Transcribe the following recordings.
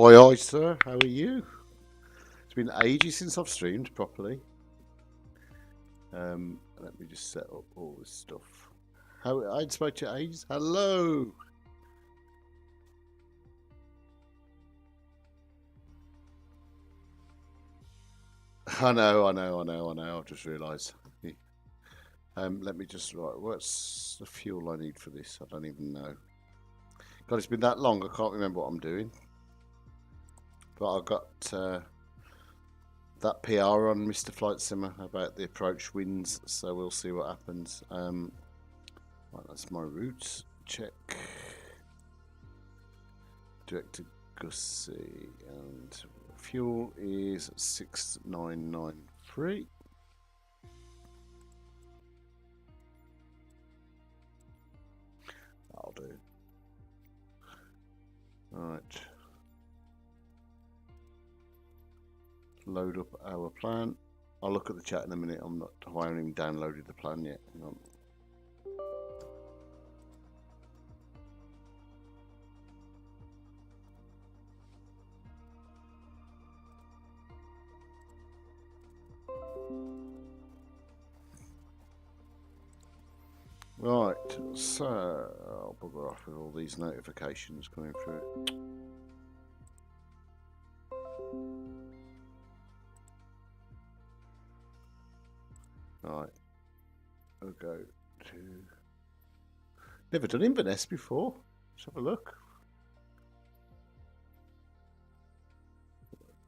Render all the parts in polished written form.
Oi, oi, sir. How are you? It's been ages since I've streamed properly. Let me just set up all this stuff. How I'd spoke to ages. Hello. I know. I've just realised. Let me just write. What's the fuel I need for this? I don't even know. God, it's been that long. I can't remember what I'm doing. But I got that PR on Mr. Flight Simmer about the approach winds, so we'll see what happens. Right, that's my route. Check. Direct to Gussie, and fuel is 6993. That'll do. Right. Load up our plan. I'll look at the chat in a minute. I haven't even downloaded the plan yet. Hang on. Right, so I'll bugger off with all these notifications coming through. Right, we'll go to. Never done Inverness before. Let's have a look.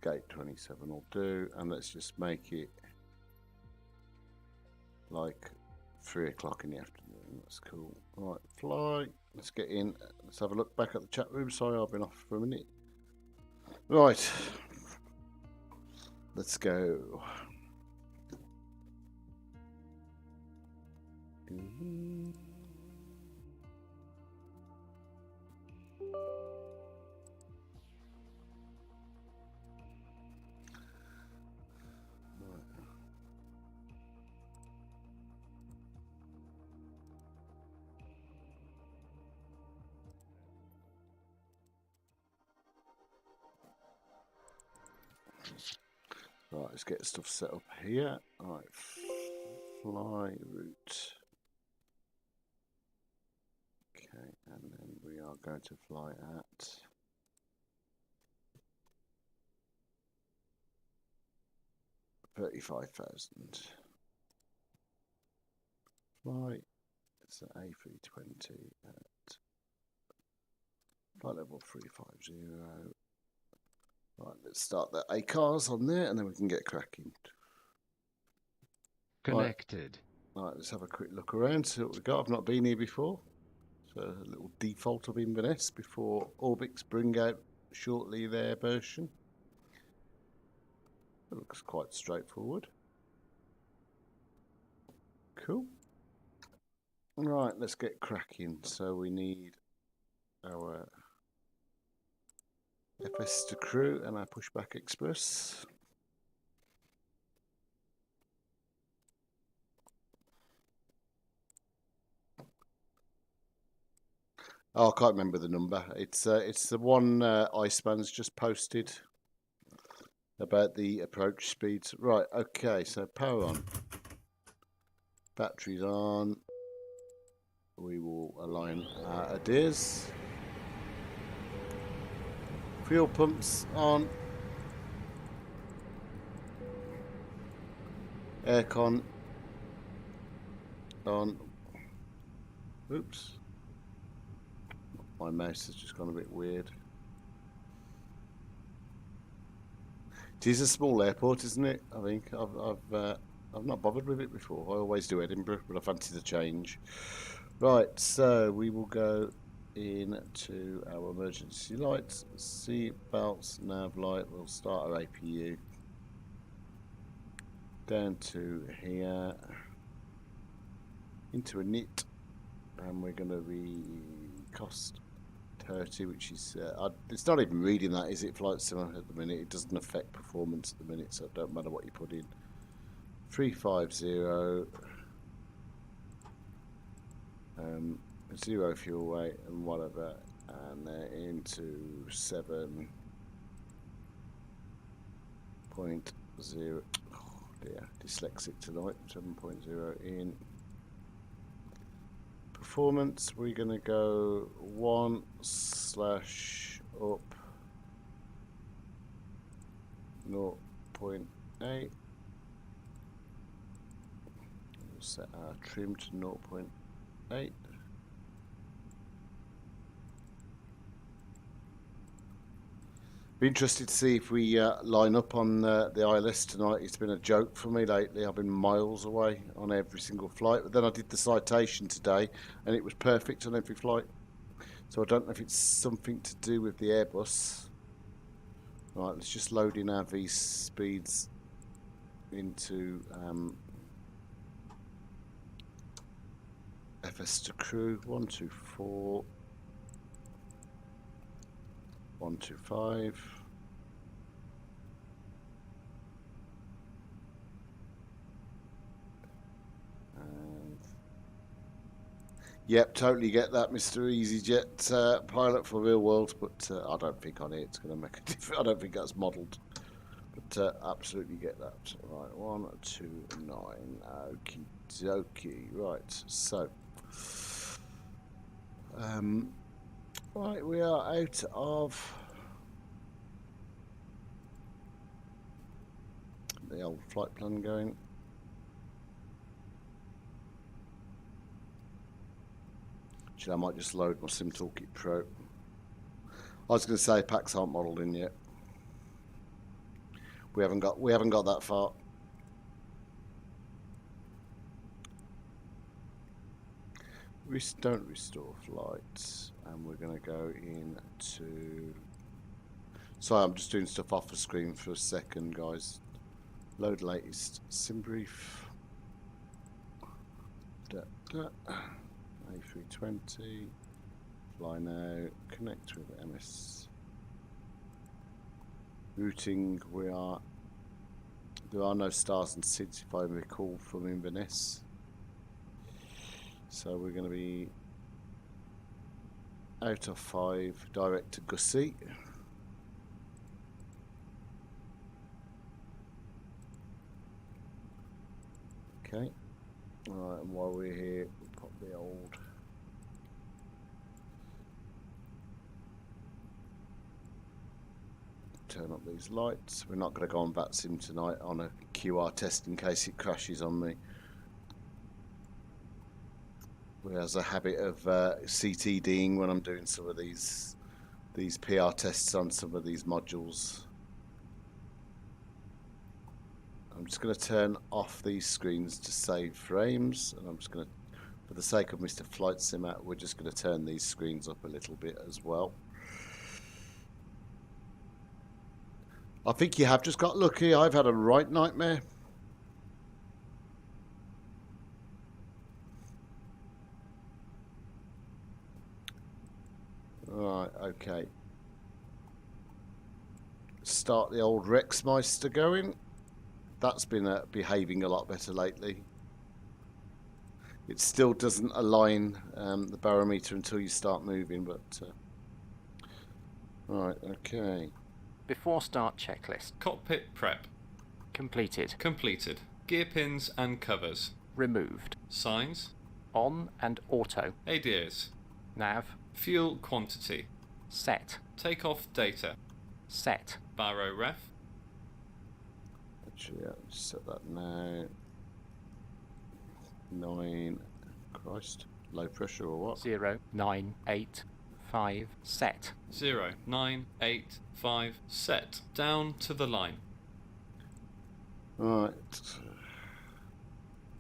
Gate 27 will do, and let's just make it like 3 o'clock in the afternoon. That's cool. Right, fly. Let's get in. Let's have a look back at the chat room. Sorry, I've been off for a minute. Right. Let's go. Right, let's get stuff set up here. Right, fly route. Okay, and then we are going to fly at 35,000. Fly. It's an A320 at flight level 350. Right, let's start the ACARs on there and then we can get cracking. Connected. Right, let's have a quick look around, see what we've got. I've not been here before. So a little default of Inverness before Orbix bring out shortly their version. It looks quite straightforward. Cool. Right, let's get cracking. So we need our FS to crew and our pushback express. Oh, I can't remember the number. It's the one Iceman's just posted about the approach speeds. Right, okay, so power on. Batteries on. We will align our ADIRs. Fuel pumps on. Aircon on. Oops. My mouse has just gone a bit weird. It is a small airport, isn't it? I think I've not bothered with it before. I always do Edinburgh, but I fancy the change. Right, so we will go into our emergency lights, seat belts, nav light. We'll start our APU down to here into a knit, and we're going to be cost 30, which is it's not even reading that, is it? Flight Simmer at the minute. It doesn't affect performance at the minute, so it don't matter what you put in. 350. 0 fuel weight and whatever, and they're into 7 7.0. Oh dear, dyslexic tonight. 7.0 in performance. We're going to go 1/up 0.8. We'll set our trim to 0.8. Be interested to see if we line up on the ILS tonight. It's been a joke for me lately. I've been miles away on every single flight. But then I did the citation today, and it was perfect on every flight. So I don't know if it's something to do with the Airbus. Right, let's just load in our V speeds into FS to crew. 124. 125. And yep, totally get that, Mr. EasyJet pilot for real world, but I don't think on it it's going to make a difference. I don't think that's modelled, but absolutely get that. Right, 129. Okie dokie. Right, so right, we are out of the old flight plan going. Actually, I might just load my Sim Toolkit Pro. I was going to say packs aren't modelled in yet. We haven't got that far. Don't restore flights, and we're going to go into. Sorry, I'm just doing stuff off the screen for a second, guys. Load latest sim brief. A320. Fly now. Connect with MS. Routing. There are no stars and SIDS if I recall from Inverness. So we're going to be out of 5, direct to Gussie. Okay. Alright, and while we're here, we'll pop the old turn up these lights. We're not going to go on VATSIM tonight on a QR test in case it crashes on me. We has a habit of CTDing when I'm doing some of these PR tests on some of these modules. I'm just going to turn off these screens to save frames, and I'm just going to, for the sake of Mr. Flight Simmer, we're just going to turn these screens up a little bit as well. I think you have just got lucky. I've had a right nightmare. Right, okay. Start the old Rexmeister going. That's been behaving a lot better lately. It still doesn't align the barometer until you start moving, but right, okay. Before start checklist. Cockpit prep. Completed. Completed. Gear pins and covers. Removed. Signs. On and auto. ADIRS. Nav. Fuel quantity. Set. Takeoff data. Set. Baro ref. Actually, I'll set that now. 9. Christ. Low pressure or what? 0, 9, 8, 5. Set. 0, 9, 8, 5. Set. Down to the line. Right.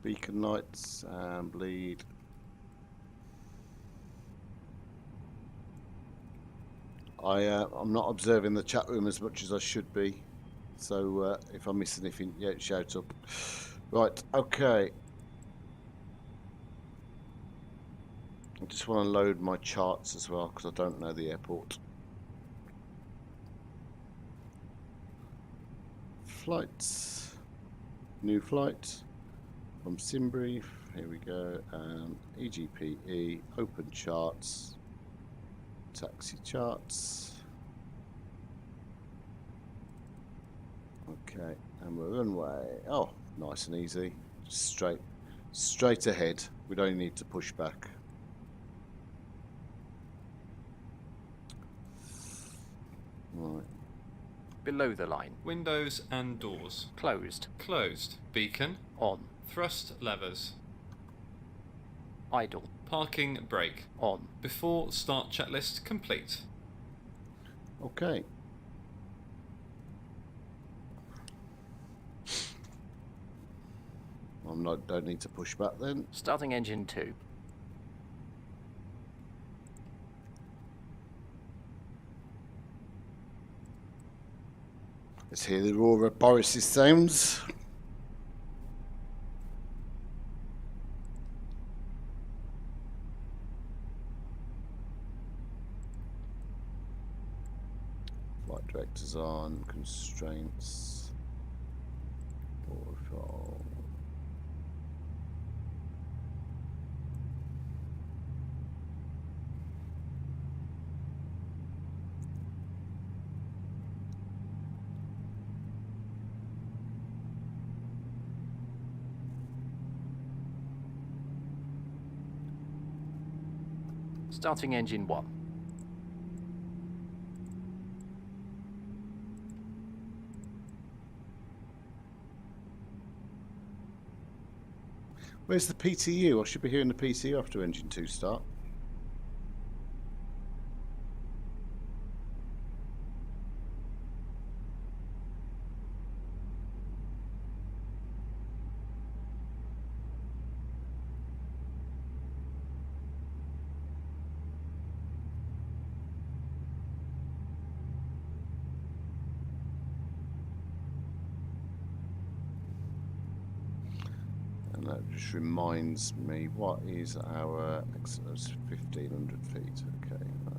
Beacon lights and bleed. I'm not observing the chat room as much as I should be, so if I miss anything, yeah, shout up. Right, okay. I just want to load my charts as well because I don't know the airport. Flights, new flight from SimBrief. Here we go. EGPE, open charts. Taxi charts. Okay, and we're runway. Oh, nice and easy. Just straight ahead. We don't need to push back. Right. Below the line. Windows and doors. Closed. Closed. Beacon. On. Thrust levers. Idle. Parking brake. On. Before start checklist complete. Okay. Don't need to push back then. Starting engine 2. Let's hear the roar of Boris's sounds. Flight directors on, constraints. Waterfall. Starting engine 1. Where's the PTU? I should be hearing the PTU after engine 2 start. And that just reminds me, what is our exit? 1,500 feet. Okay. Right.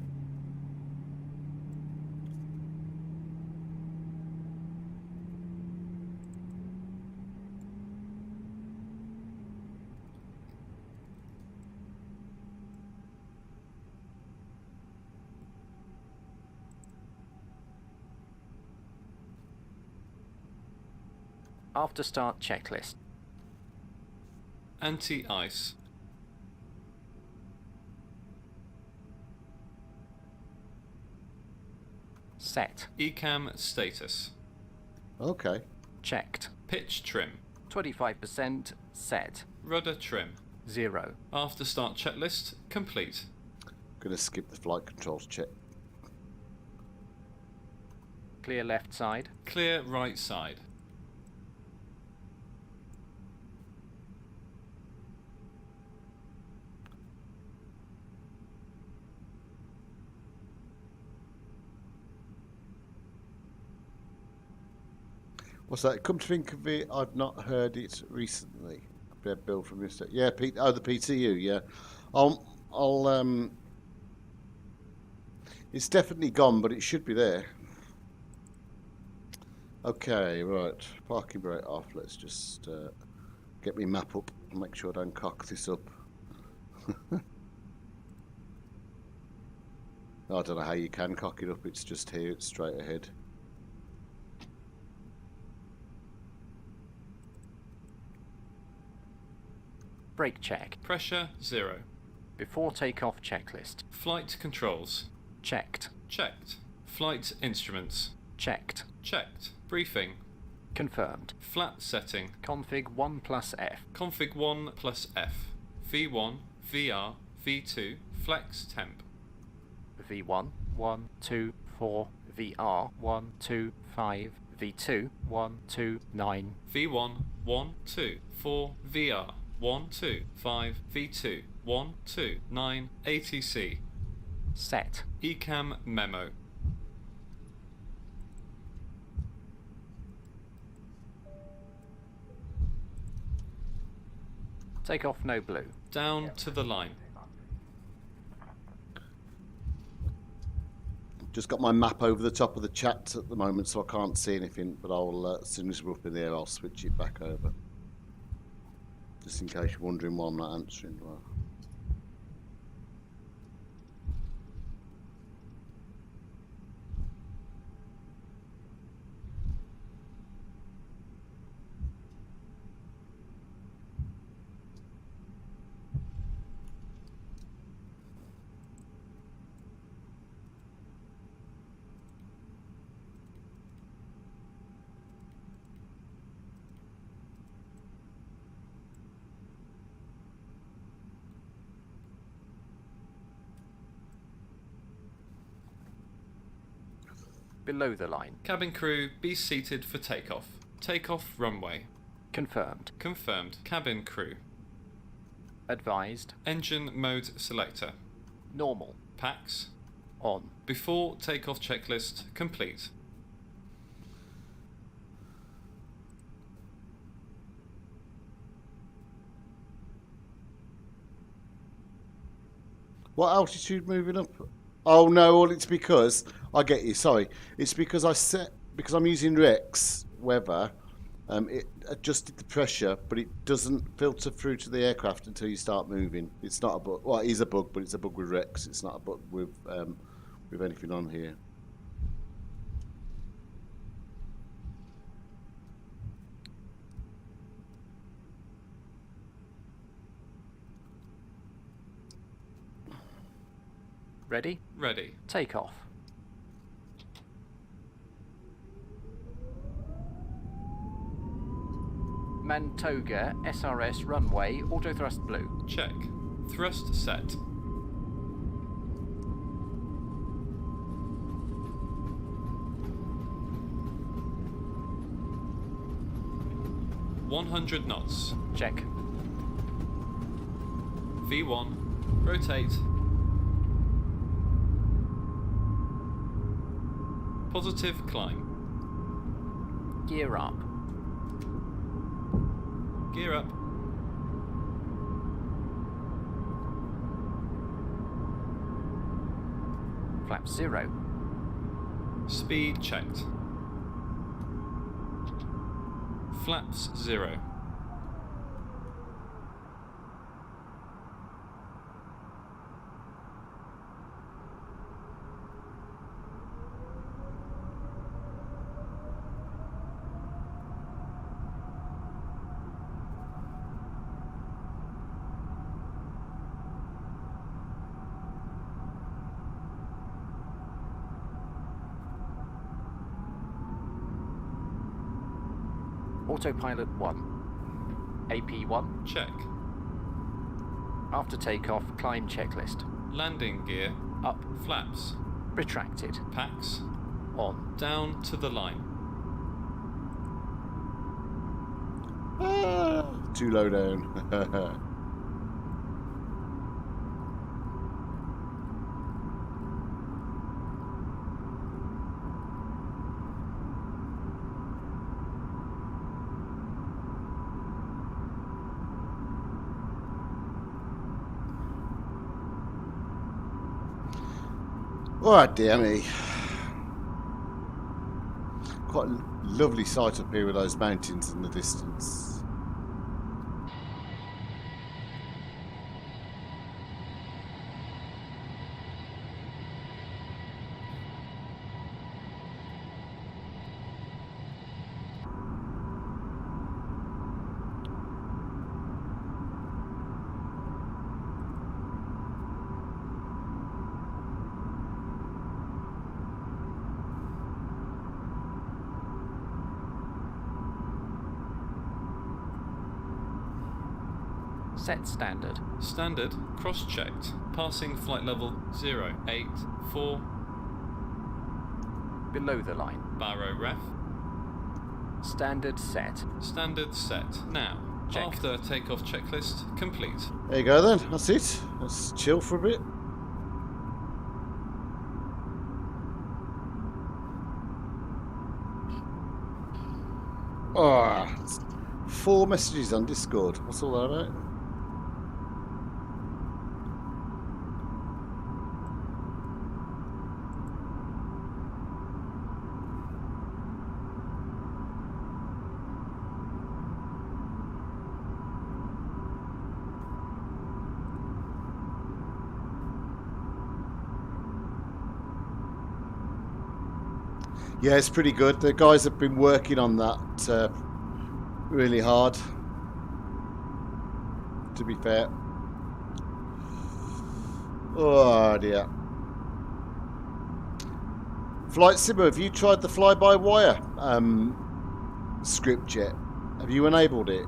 After start checklist. Anti-ice. Set. ECAM status. Okay. Checked. Pitch trim. 25% set. Rudder trim. 0. After start checklist complete. Gonna skip the flight controls check. Clear left side. Clear right side. What's that? Come to think of it, I've not heard it recently. Bill from yesterday. Yeah, the PTU. Yeah, I'll. It's definitely gone, but it should be there. Okay, right. Parking brake off. Let's just get me map up and make sure I don't cock this up. I don't know how you can cock it up. It's just here. It's straight ahead. Brake check. Pressure 0. Before takeoff checklist. Flight controls. Checked. Checked. Flight instruments. Checked. Checked. Briefing. Confirmed. Flat setting. Config 1 plus F. Config 1 plus F. V1, VR, V2, flex temp. V1, 1, 2, 4. VR, 1, 2, 5. V2, 1, 2, 9. V1, 1, 2, 4, VR. 1, 2, 5, V2, 1, 2, 9, ATC. Set. ECAM memo. Take off no blue. Down to the line. Just got my map over the top of the chat at the moment, so I can't see anything. But I'll as soon as we're up in the air, I'll switch it back over. Just in case you're wondering why I'm not answering. Well, Below the line. Cabin crew, be seated for takeoff. Takeoff runway. Confirmed. Confirmed. Cabin crew. Advised. Engine mode selector. Normal. Packs. On. Before takeoff checklist complete. What altitude moving up? Oh no, well it's because I get you. Sorry, it's because because I'm using Rex weather. It adjusted the pressure, but it doesn't filter through to the aircraft until you start moving. It's not a bug. Well, it is a bug, but it's a bug with Rex. It's not a bug with anything on here. Ready? Ready. Takeoff. Mantoga SRS runway, auto thrust blue. Check. Thrust set. "100 knots. Check. V1. Rotate. Positive climb. Gear up. Gear up. Flap 0. Speed checked. Flaps 0. Autopilot 1. AP1. Check. After takeoff, climb checklist. Landing gear. Up. Flaps. Retracted. Packs. On. Down to the line. Too low down. Alright, dear me. Quite a lovely sight up here with those mountains in the distance. Set standard. Standard. Cross-checked. Passing flight level 084. Below the line. Barrow ref. Standard set. Standard set. Now. Check. After takeoff checklist complete. There you go then, that's it. Let's chill for a bit. Oh, 4 messages on Discord. What's all that about? Yeah, it's pretty good. The guys have been working on that really hard, to be fair. Oh dear. Flight Simmer, have you tried the fly-by-wire script yet? Have you enabled it?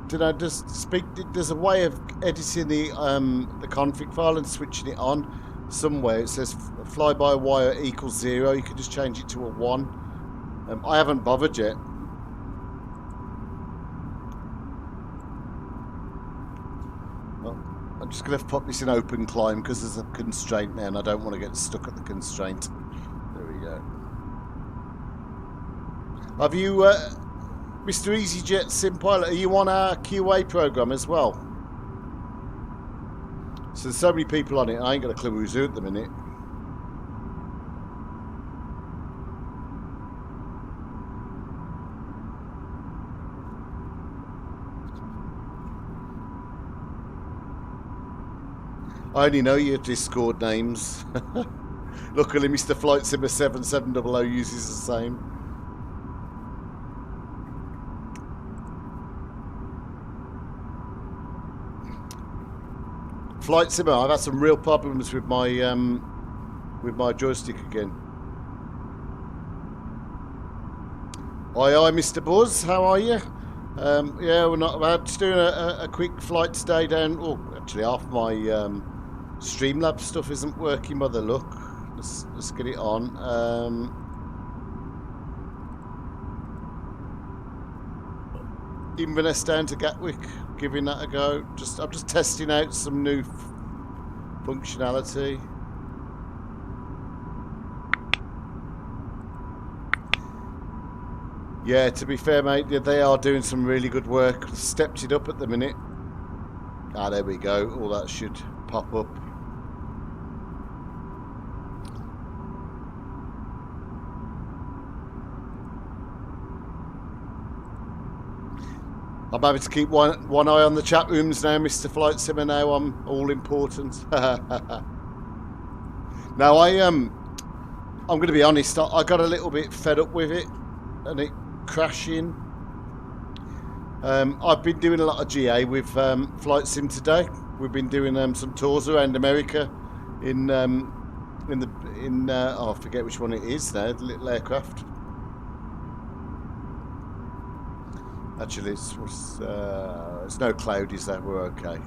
Did I just speak? There's a way of editing the config file and switching it on somewhere. It says fly-by-wire equals 0. You can just change it to a 1. I haven't bothered yet. Well, I'm just going to put this in open climb because there's a constraint there and I don't want to get stuck at the constraint. There we go. Have you, Mr. EasyJet SimPilot, are you on our QA program as well? So there's so many people on it, I ain't got a clue who's who at the minute. I only know your Discord names. Luckily, Mr. Flight Simmer 7700 uses the same. Flight Simmer, I've had some real problems with my joystick again. Aye, Mr. Buzz, how are you? Yeah, we're not bad. Just doing a quick flight today down. Oh, actually, half my Streamlabs stuff isn't working by the look. Let's get it on. Inverness down to Gatwick, giving that a go. I'm just testing out some new functionality. Yeah, to be fair, mate, they are doing some really good work. Stepped it up at the minute. Ah, there we go. All that should pop up. I'm having to keep one eye on the chat rooms now, Mr. Flight Simmer. Now I'm all important. Now I'm going to be honest. I got a little bit fed up with it, and it crashing. I've been doing a lot of GA with Flight Sim today. We've been doing some tours around America in oh, I forget which one it is now. The little aircraft. Actually, it's no cloud, is that? We're okay.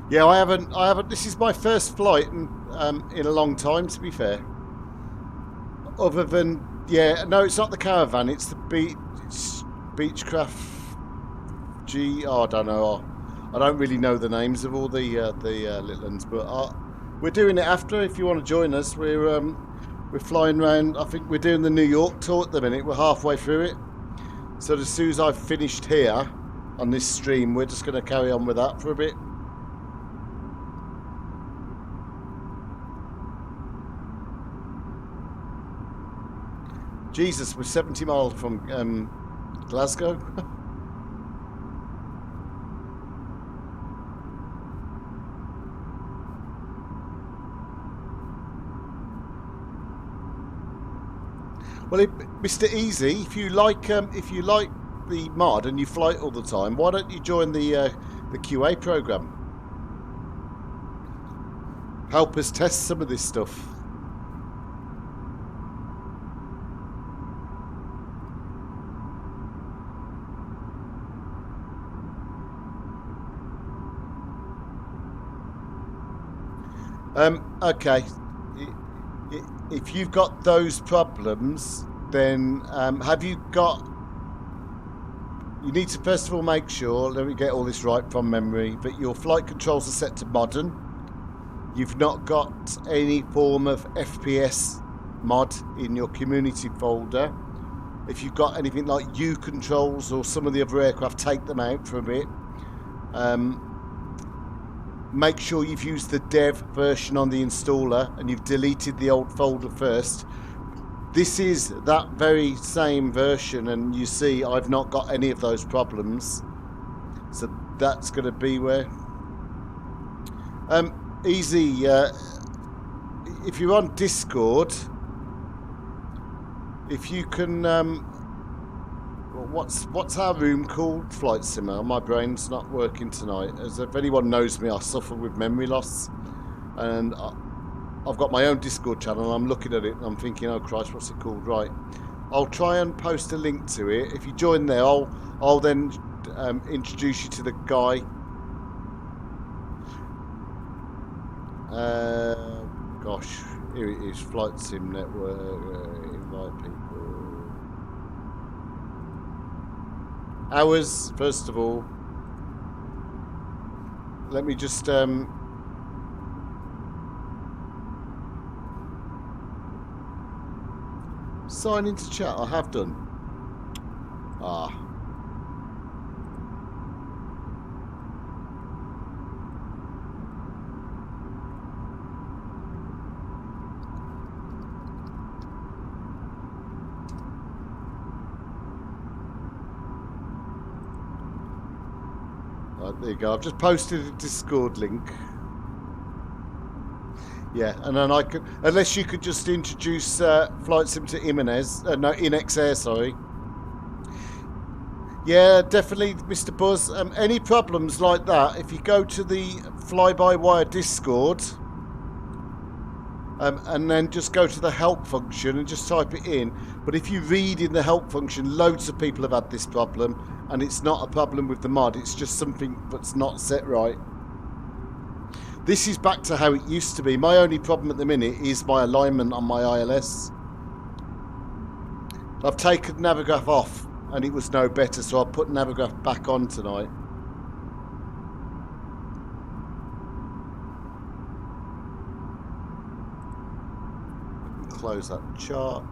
Yeah, I haven't. This is my first flight in a long time, to be fair. Other than, yeah, no, it's not the Caravan. It's the Beechcraft. I don't know. I don't really know the names of all the little ones, but we're doing it after. If you want to join us, we're flying around. I think we're doing the New York tour at the minute. We're halfway through it. So as soon as I've finished here on this stream, we're just going to carry on with that for a bit. Jesus, we're 70 miles from Glasgow. Well, Mr. Easy, if you like the mod and you fly it all the time, why don't you join the QA program? Help us test some of this stuff. Okay. If you've got those problems, then have you got... You need to first of all make sure, let me get all this right from memory, that your flight controls are set to modern. You've not got any form of FPS mod in your community folder. If you've got anything like U controls or some of the other aircraft, take them out for a bit. Make sure you've used the dev version on the installer and you've deleted the old folder first, This is that very same version, and you see I've not got any of those problems. So that's going to be where... Easy, if you're on Discord, if you can... what's our room called? Flight Simmer. My brain's not working tonight. As if anyone knows me, I suffer with memory loss. And I've got my own Discord channel, and I'm looking at it, and I'm thinking, oh Christ, what's it called? Right. I'll try and post a link to it. If you join there, I'll then introduce you to the guy. Gosh, here it is, Flight Sim Network, invite people. Hours, first of all. Let me just sign into chat. I have done. Right, there you go. I've just posted a Discord link. Yeah, and then I could, unless you could just introduce Flight Sim to Inverness, no, NX Air, sorry. Yeah, definitely, Mr. Buzz. Any problems like that, if you go to the fly-by-wire Discord, and then just go to the help function and just type it in. But if you read in the help function, loads of people have had this problem, and it's not a problem with the mod, it's just something that's not set right. This is back to how it used to be. My only problem at the minute is my alignment on my ILS. I've taken Navigraph off and it was no better, so I put Navigraph back on tonight. Close that chart.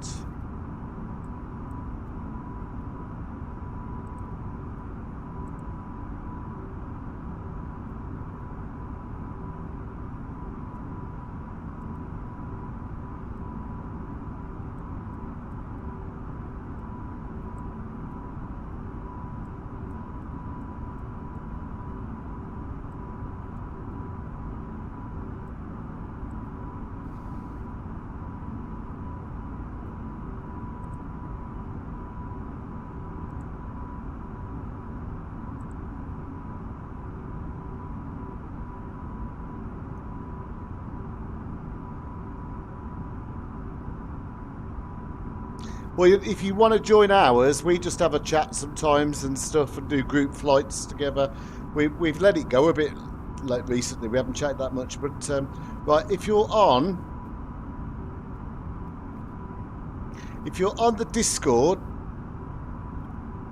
Well, if you want to join ours, we just have a chat sometimes and stuff and do group flights together. We've let it go a bit like recently. We haven't chatted that much, but right, if you're on the Discord,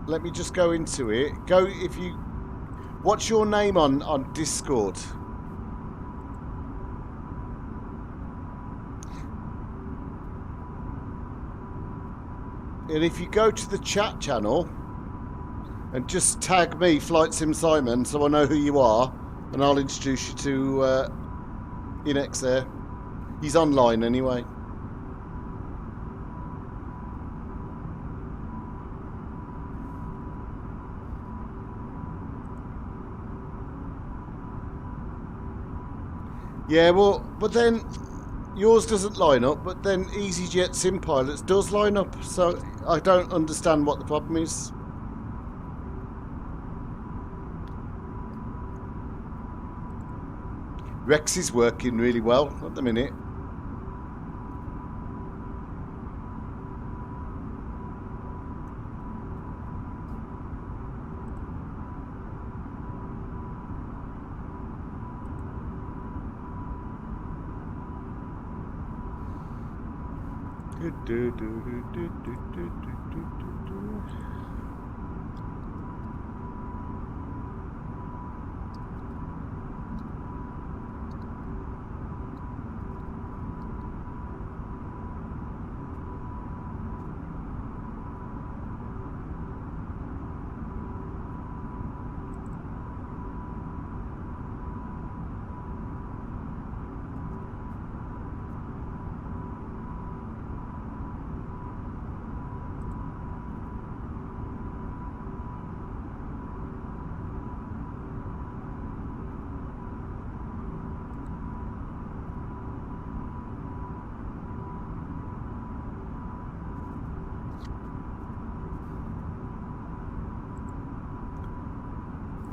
let me just go into it. What's your name on Discord? And if you go to the chat channel and just tag me, Flight Sim Simon, so I know who you are, and I'll introduce you to NX there. He's online anyway. Yeah, well, but then yours doesn't line up, but then EasyJet Sim Pilots does line up, so I don't understand what the problem is. Rex is working really well at the minute.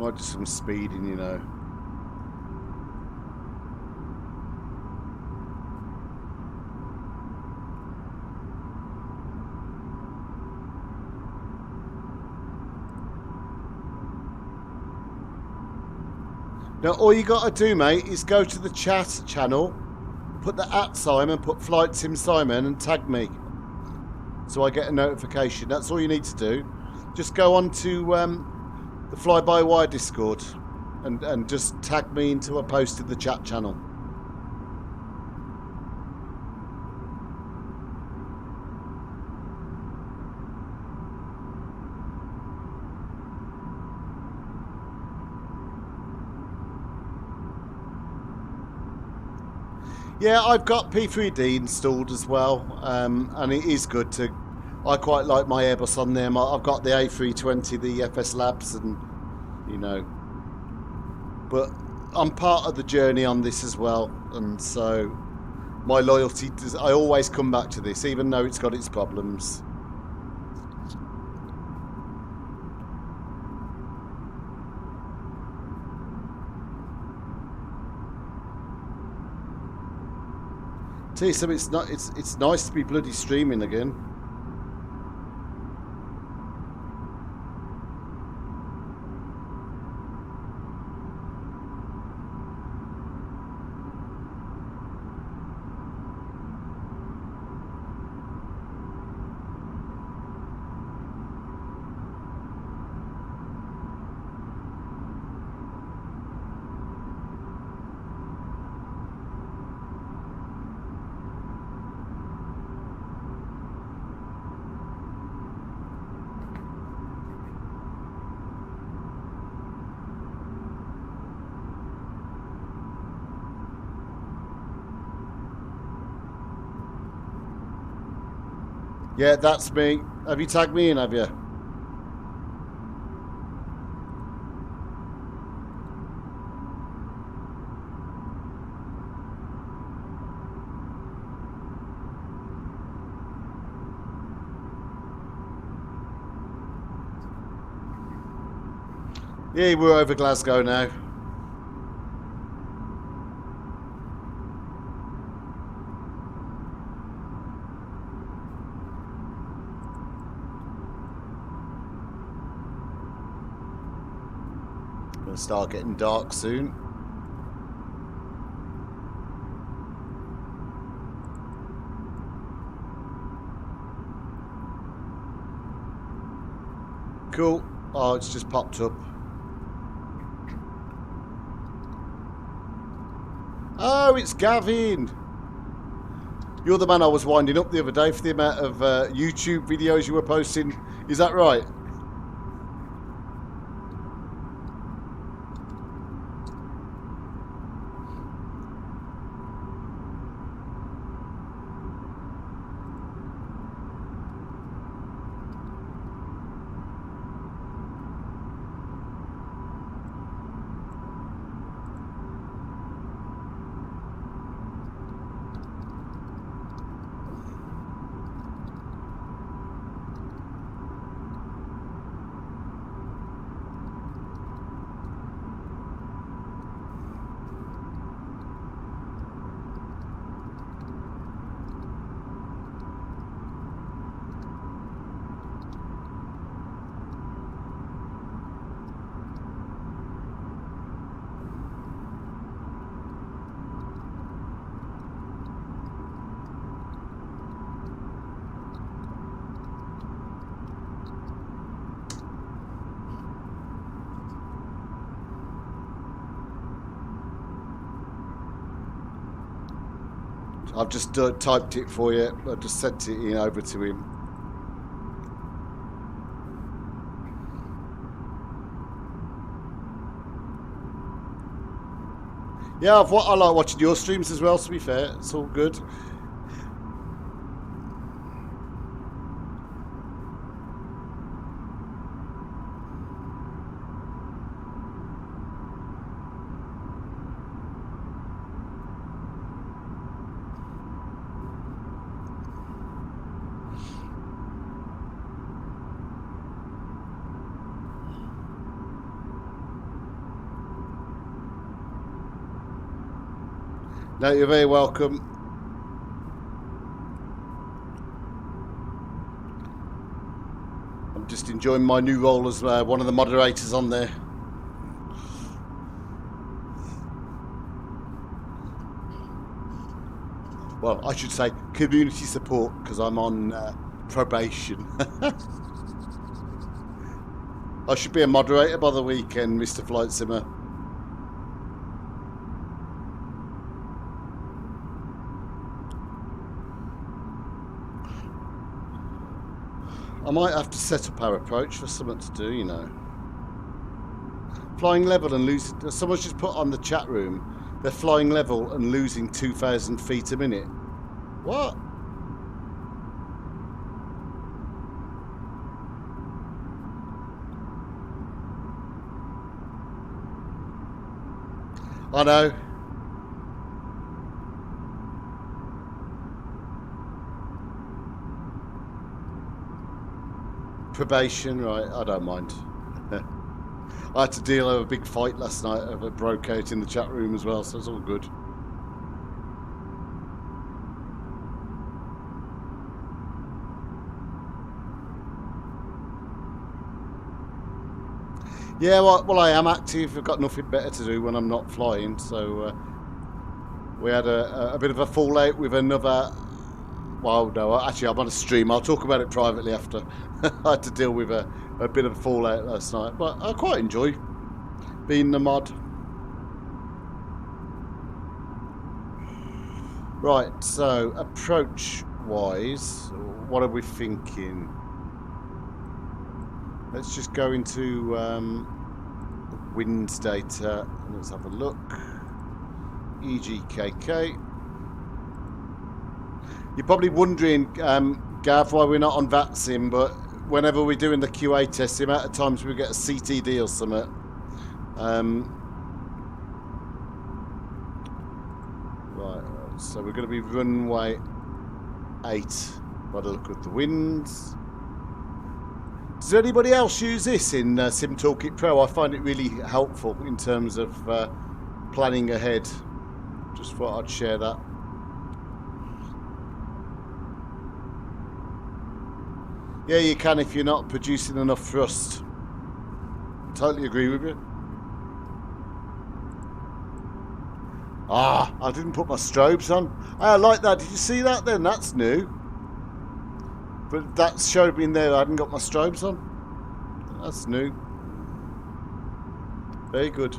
Might do some speeding, you know. Now, all you got to do, mate, is go to the chat channel, put the @Simon, put Flight Sim Simon, and tag me, so I get a notification. That's all you need to do. Just go on to the Fly-by-Wire Discord and just tag me into a post in the chat channel. Yeah, I've got P3D installed as well, and it is good to. I quite like my Airbus on there. I've got the A320, the FS Labs, and you know. But I'm part of the journey on this as well, and so my loyalty. I always come back to this, even though it's got its problems. Tell you something, it's nice to be bloody streaming again. Yeah, that's me. Have you tagged me in, have you? Yeah, we're over Glasgow now. Gonna start getting dark soon. Cool. Oh, it's just popped up. Oh, it's Gavin. You're the man I was winding up the other day for the amount of YouTube videos you were posting. Is that right? I've just typed it for you. I just sent it in over to him. Yeah, I like watching your streams as well, to be fair. It's all good. No, you're very welcome. I'm just enjoying my new role as one of the moderators on there. Well, I should say community support because I'm on probation. I should be a moderator by the weekend, Mr. Flight Simmer. I might have to set up our approach for something to do, you know. Flying level and losing... Someone's just put on the chat room, they're flying level and losing 2,000 feet a minute. What? I know. Probation, right, I don't mind. I had to deal with a big fight last night that broke out in the chat room as well, so it's all good. Yeah, well, I am active. I've got nothing better to do when I'm not flying, so we had a bit of a fallout with another... Well, no, actually, I'm on a stream. I'll talk about it privately after. I had to deal with a bit of a fallout last night, but I quite enjoy being the mod. Right, so approach-wise, what are we thinking? Let's just go into winds data and let's have a look. EGKK. You're probably wondering, Gav, why we're not on VATSIM, but whenever we're doing the QA test, the amount of times we get a CTD or something. Right, so we're going to be runway 8 by the look of the winds. Does anybody else use this in Sim Toolkit Pro? I find it really helpful in terms of planning ahead. Just thought I'd share that. Yeah, you can if you're not producing enough thrust. Totally agree with you. Ah, I didn't put my strobes on. I like that. Did you see that then? That's new. But that showed me in there I hadn't got my strobes on. That's new. Very good.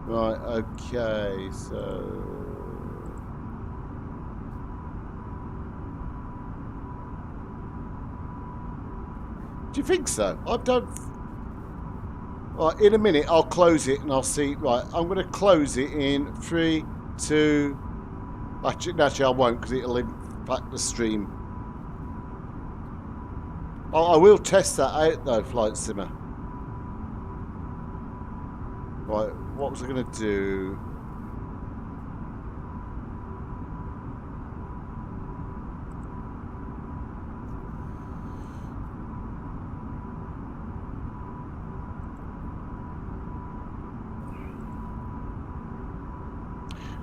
Right, okay, so... Do you think so? I don't... Right, in a minute I'll close it and I'll see... Right, I'm going to close it in 3, 2... Actually I won't because it'll impact the stream. I will test that out though, Flight Simmer. Right, what was I going to do?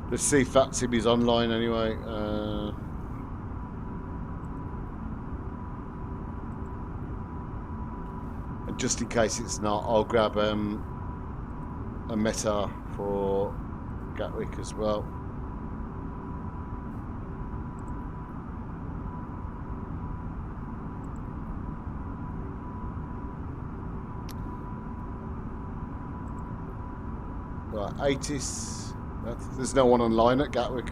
Let's see if VATSIM is online anyway. And just in case it's not, I'll grab a meta for Gatwick as well. Right, 80s. There's no one online at Gatwick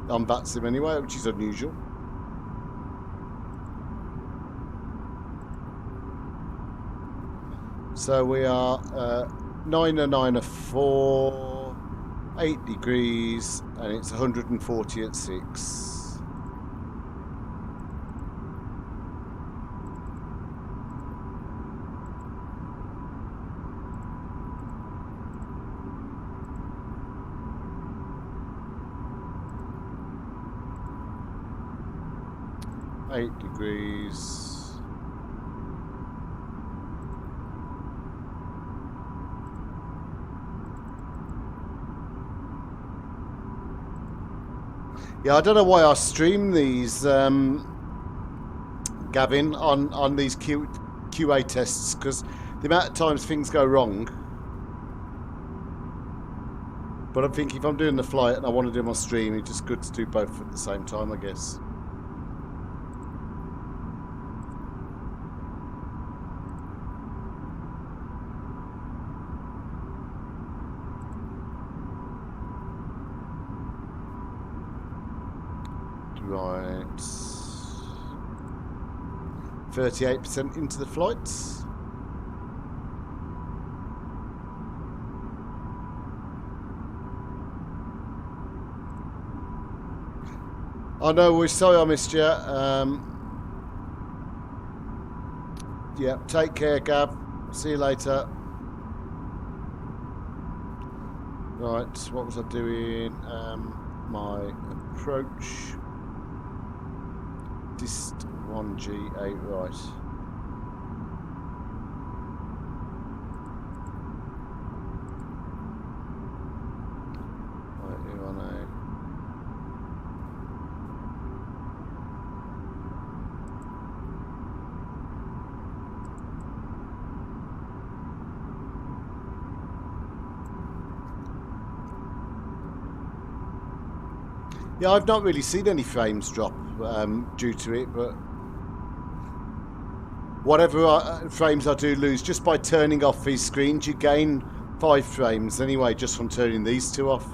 on VATSIM anyway, which is unusual. So we are 904, 8 degrees, and it's 140 at 6. Degrees. Yeah, I don't know why I stream these, Gavin, on these QA tests, because the amount of times things go wrong. But I think if I'm doing the flight and I want to do my stream, it's just good to do both at the same time, I guess. Right. 38% into the flights. Oh no, we're sorry I missed you. Yeah, take care, Gav. See you later. Right, what was I doing? My approach. Dist 1G8, right. Right, here on a. Yeah, I've not really seen any frames drop due to it, but whatever frames I do lose, just by turning off these screens, you gain 5 frames anyway, just from turning these two off.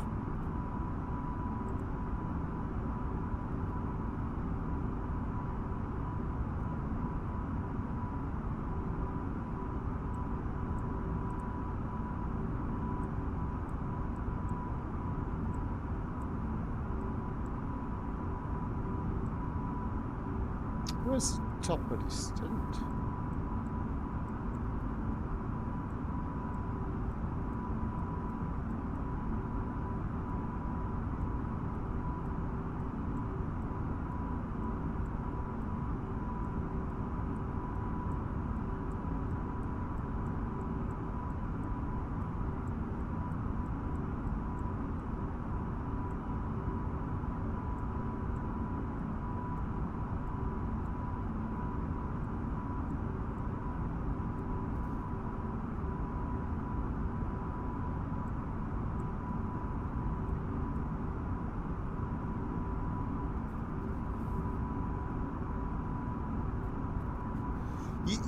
Where's the top of this tent?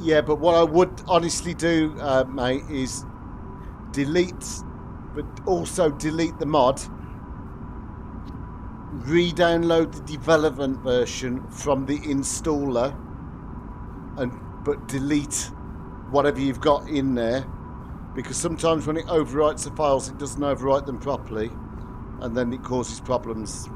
Yeah, but what I would honestly do, mate, is delete, but also delete the mod, re-download the development version from the installer, but delete whatever you've got in there, because sometimes when it overwrites the files, it doesn't overwrite them properly, and then it causes problems.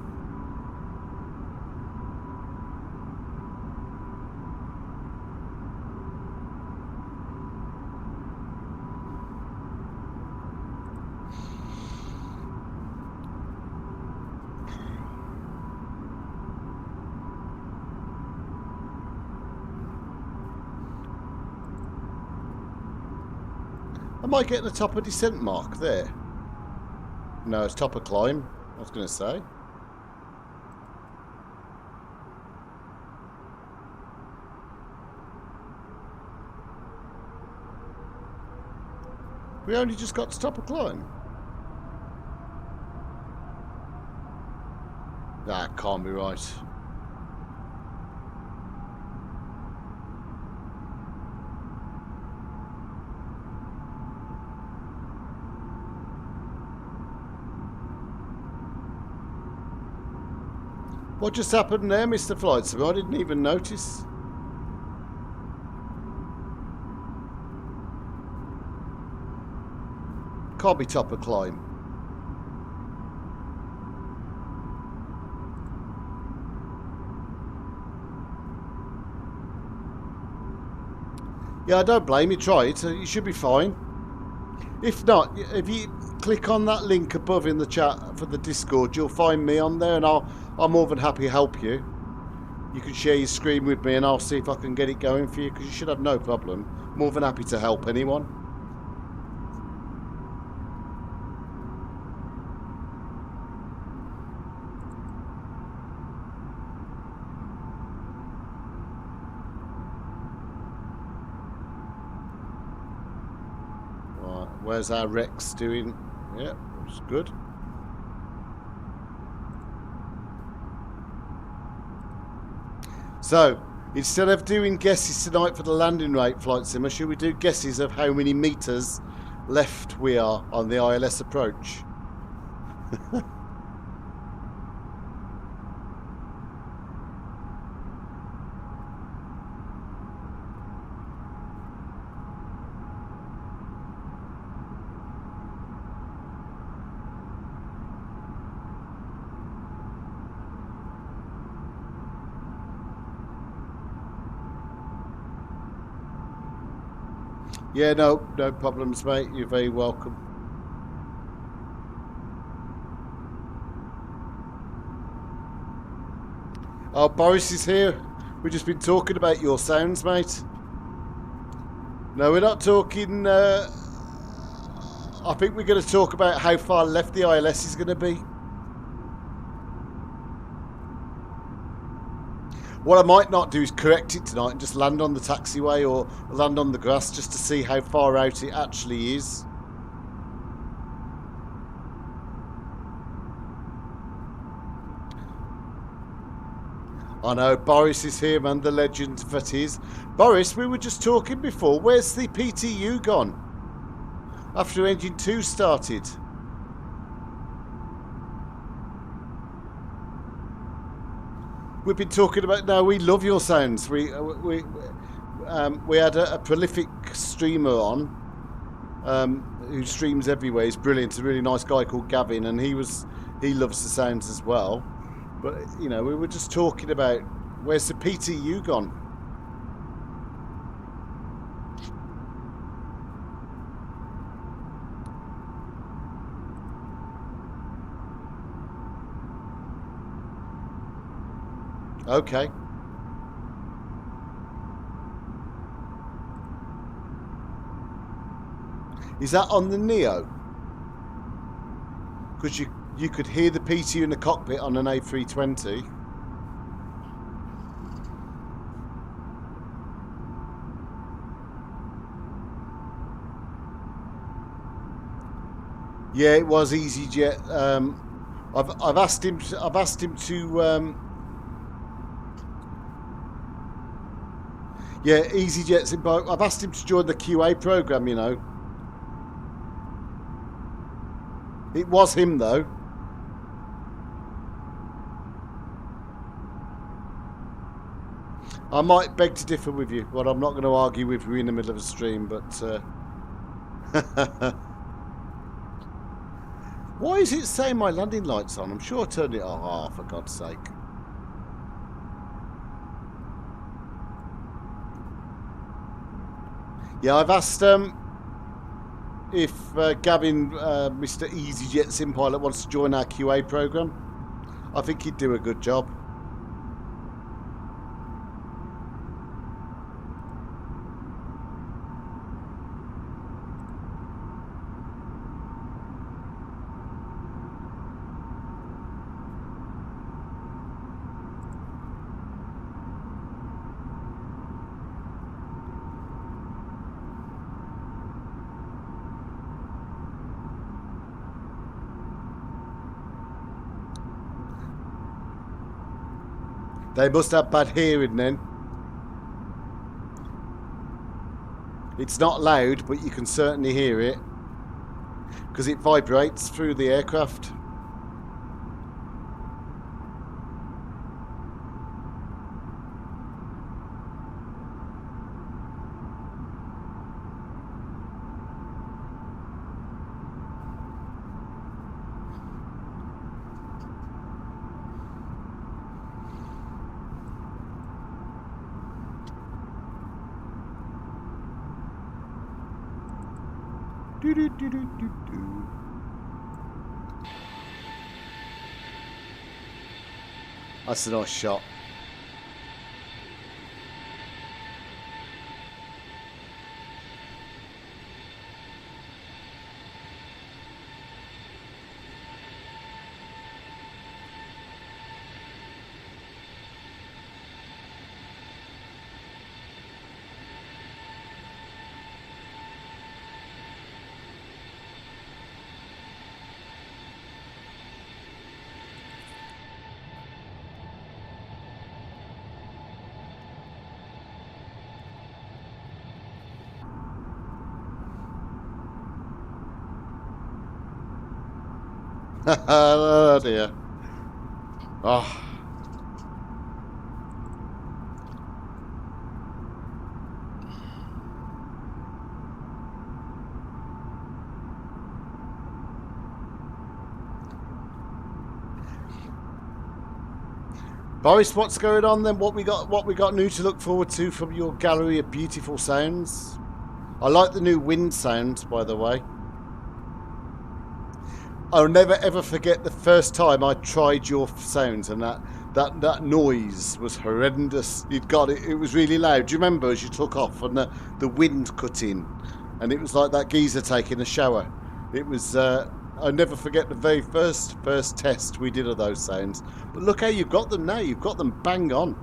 Am I getting the top of descent mark there? No, it's top of climb, I was going to say. We only just got to top of climb. That can't be right. What just happened there, Mr. Flightser? I didn't even notice. Can't be top of climb. Yeah, I don't blame you. Try it. You should be fine. If not, if you click on that link above in the chat for the Discord, you'll find me on there, and I'm more than happy to help you. You can share your screen with me, and I'll see if I can get it going for you, because you should have no problem. More than happy to help anyone. Where's our Rex doing? Yeah, it's good. So, instead of doing guesses tonight for the landing rate, Flight Simmer, should we do guesses of how many meters left we are on the ILS approach? Yeah, no problems, mate. You're very welcome. Oh, Boris is here. We've just been talking about your sounds, mate. No, we're not talking. I think we're going to talk about how far left the ILS is going to be. What I might not do is correct it tonight and just land on the taxiway or land on the grass just to see how far out it actually is. I know, Boris is here, man, the legend that is. Boris, we were just talking before. Where's the PTU gone? After engine 2 started. We've been talking about. No, we love your sounds. We had a prolific streamer on who streams everywhere. He's brilliant. He's a really nice guy called Gavin, and he loves the sounds as well. But you know, we were just talking about where's the PTU gone. Okay. Is that on the Neo? Because you could hear the PTU in the cockpit on an A320. Yeah, it was EasyJet. I've asked him to. Yeah, EasyJet's in boat. I've asked him to join the QA program, you know. It was him, though. I might beg to differ with you, but I'm not going to argue with you in the middle of a stream, but... Why is it saying my landing light's on? I'm sure I turned it off, for God's sake. Yeah, I've asked if Gavin, Mr. EasyJet Sim Pilot, wants to join our QA program. I think he'd do a good job. They must have bad hearing then. It's not loud, but you can certainly hear it because it vibrates through the aircraft. That's a nice shot. Oh dear. Oh. Boris, what's going on then? What we got new to look forward to from your gallery of beautiful sounds? I like the new wind sounds, by the way. I'll never ever forget the first time I tried your sounds, and that noise was horrendous. You'd got it. It was really loud. Do you remember as you took off and the wind cut in, and it was like that geezer taking a shower. It was. I'll never forget the very first test we did of those sounds. But look how you've got them now. You've got them bang on.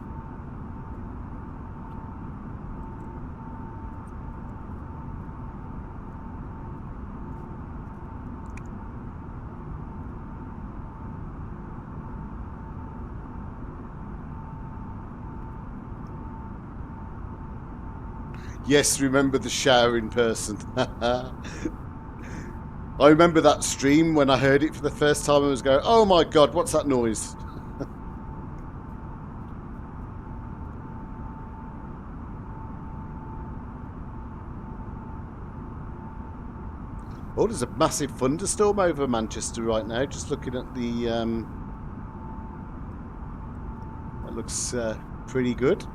Yes, remember the shower in person. I remember that stream when I heard it for the first time. I was going, oh my God, what's that noise? Oh, there's a massive thunderstorm over Manchester right now. Just looking at the... that looks pretty good.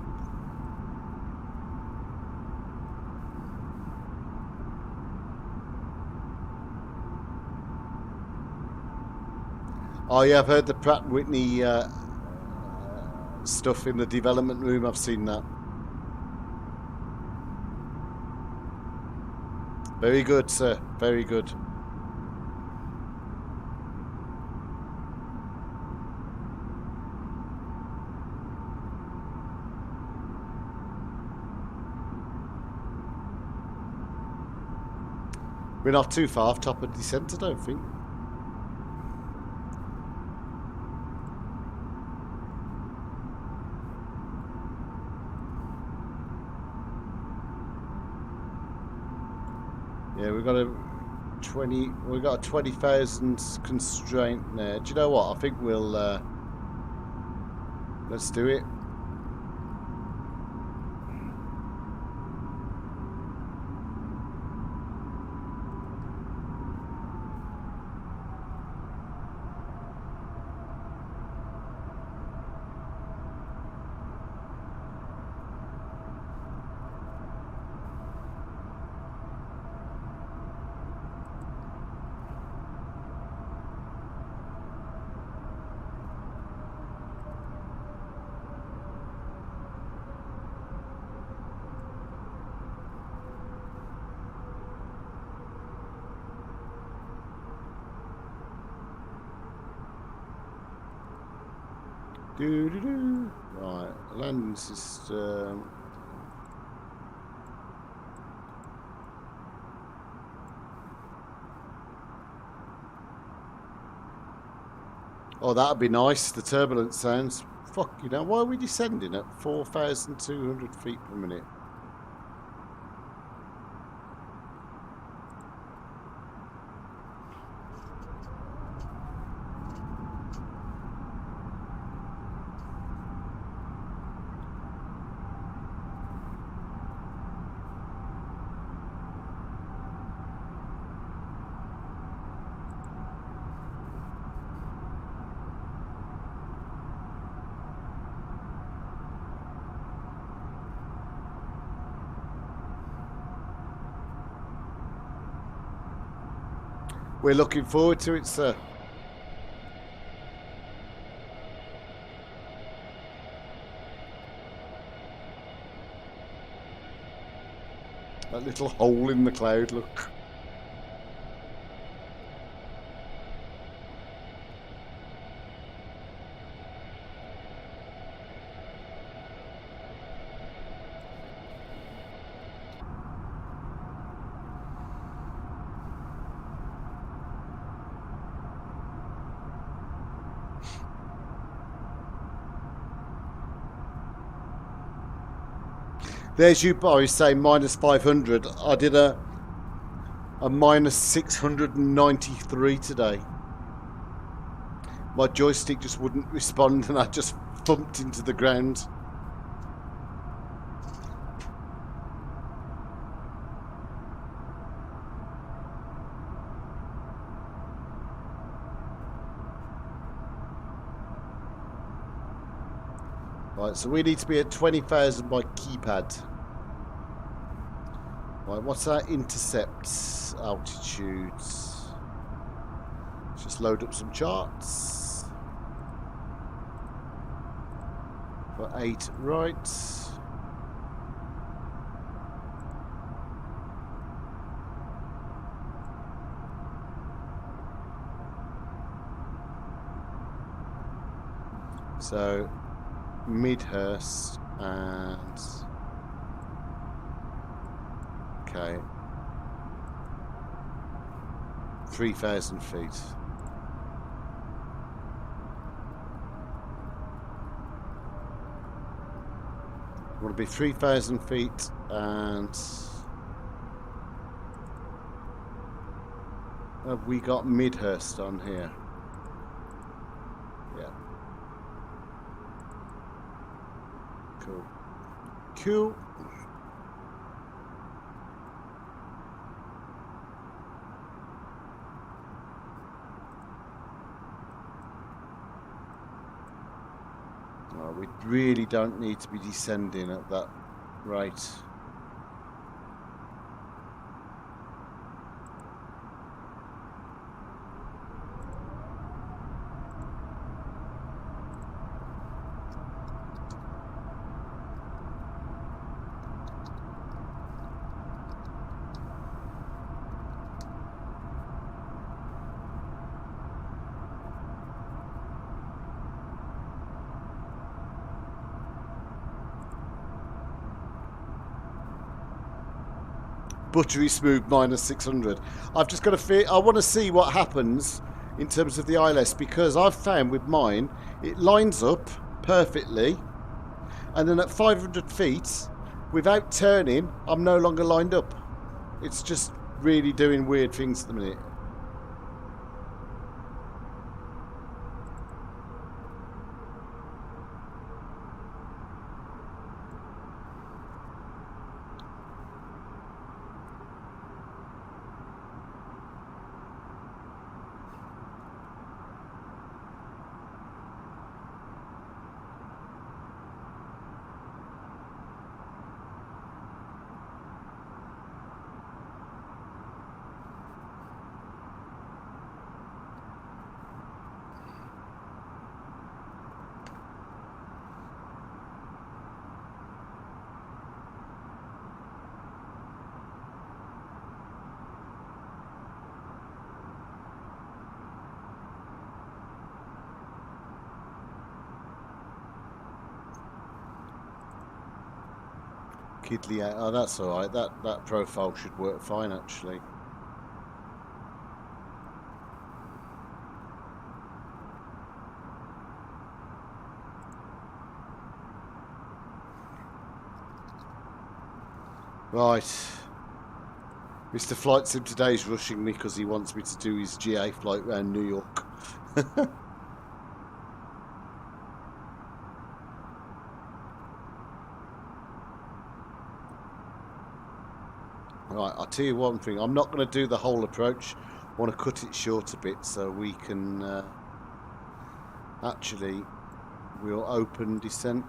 Oh yeah, I've heard the Pratt & Whitney stuff in the development room. I've seen that. Very good, sir. Very good. We're not too far off top of descent, I don't think. Yeah, we've got a 20,000 constraint there. Do you know what? I think we'll let's do it. Doo-doo-doo. Right, landing system. Oh, that'd be nice. The turbulence sounds. Fuck, you know, why are we descending at 4,200 feet per minute? We're looking forward to it, sir. That little hole in the cloud, look. There's you, Boris, saying minus 500. I did a minus 693 today. my joystick just wouldn't respond and I just thumped into the ground. Right, so we need to be at 20,000 by keypad. Right, what's our intercept altitudes? Let's just load up some charts. For 8 right. So Midhurst and okay, 3,000 feet. Want to be 3,000 feet and have we got Midhurst on here? Yeah. Cool. Cool. Oh, we really don't need to be descending at that rate. Buttery smooth minus 600. I've just got to feel. I want to see what happens in terms of the ILS because I've found with mine it lines up perfectly, and then at 500 feet, without turning, I'm no longer lined up. It's just really doing weird things at the minute. Kidley, oh, that's all right. That profile should work fine, actually. Right. Mr. Flight Sim today's rushing me because he wants me to do his GA flight around New York. Right, I'll tell you one thing. I'm not going to do the whole approach. I want to cut it short a bit so we can actually, we'll open descent.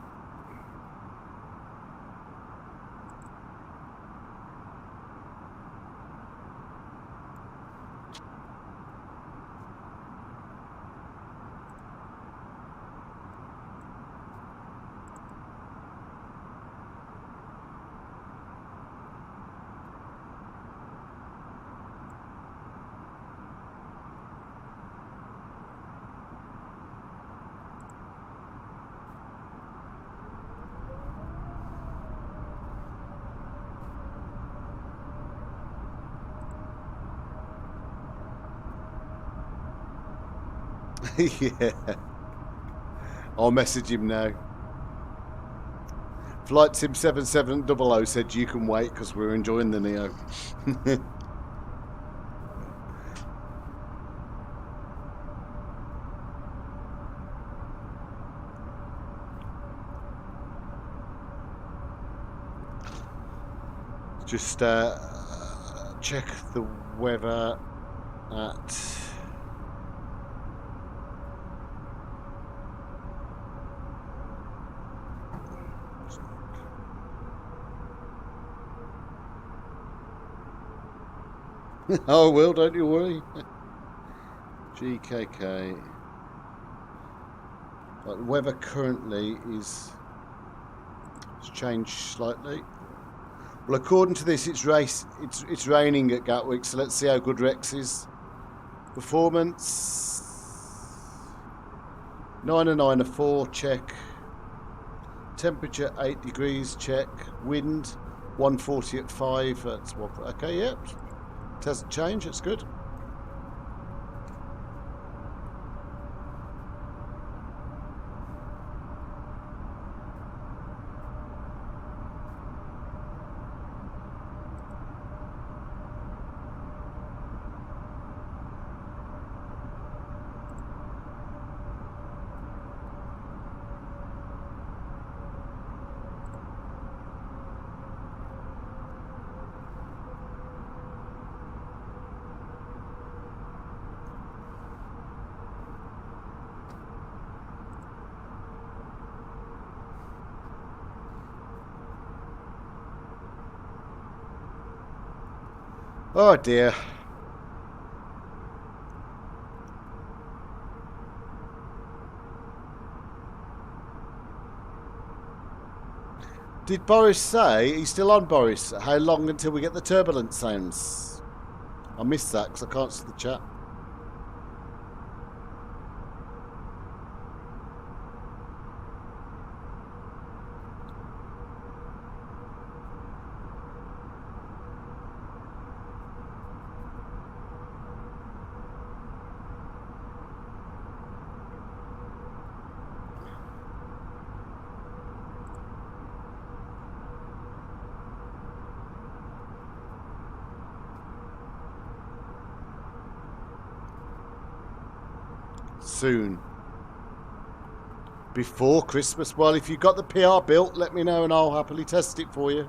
Yeah. I'll message him now. Flight Sim 7700 said you can wait because we're enjoying the Neo. Just check the weather at oh, well, don't you worry. GKK. Right, the weather currently is changed slightly. Well, according to this, it's raining at Gatwick, so let's see how good Rex is. Performance 9 and 9 are 4, check. Temperature 8 degrees, check. Wind 140 at 5. That's what. Okay, yeah. It hasn't changed. It's good. Oh dear. Did Boris say, he's still on, Boris, how long until we get the turbulence sounds? I missed that because I can't see the chat. Soon. Before Christmas. Well, if you've got the PR built, let me know and I'll happily test it for you.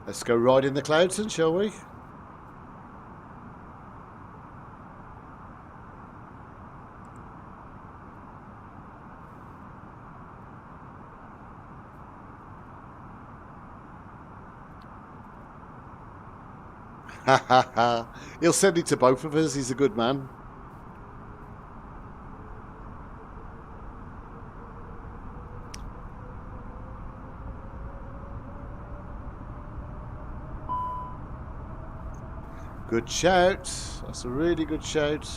Let's go ride in the clouds then, shall we? Ha ha ha. He'll send it to both of us. He's a good man. Good shout. That's a really good shout.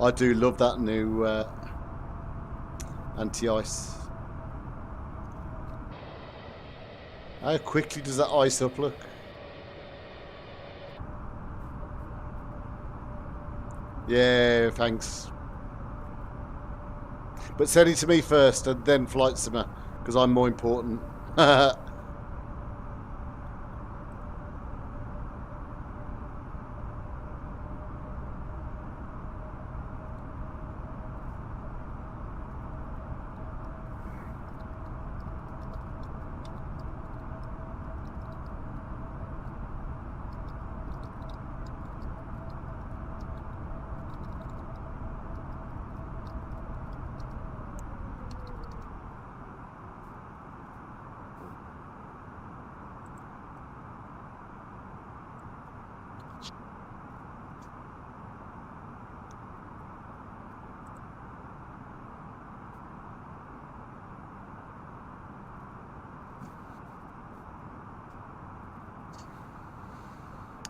I do love that new anti-ice. How quickly does that ice up look? Yeah, thanks. But send it to me first and then Flight Simmer, because I'm more important.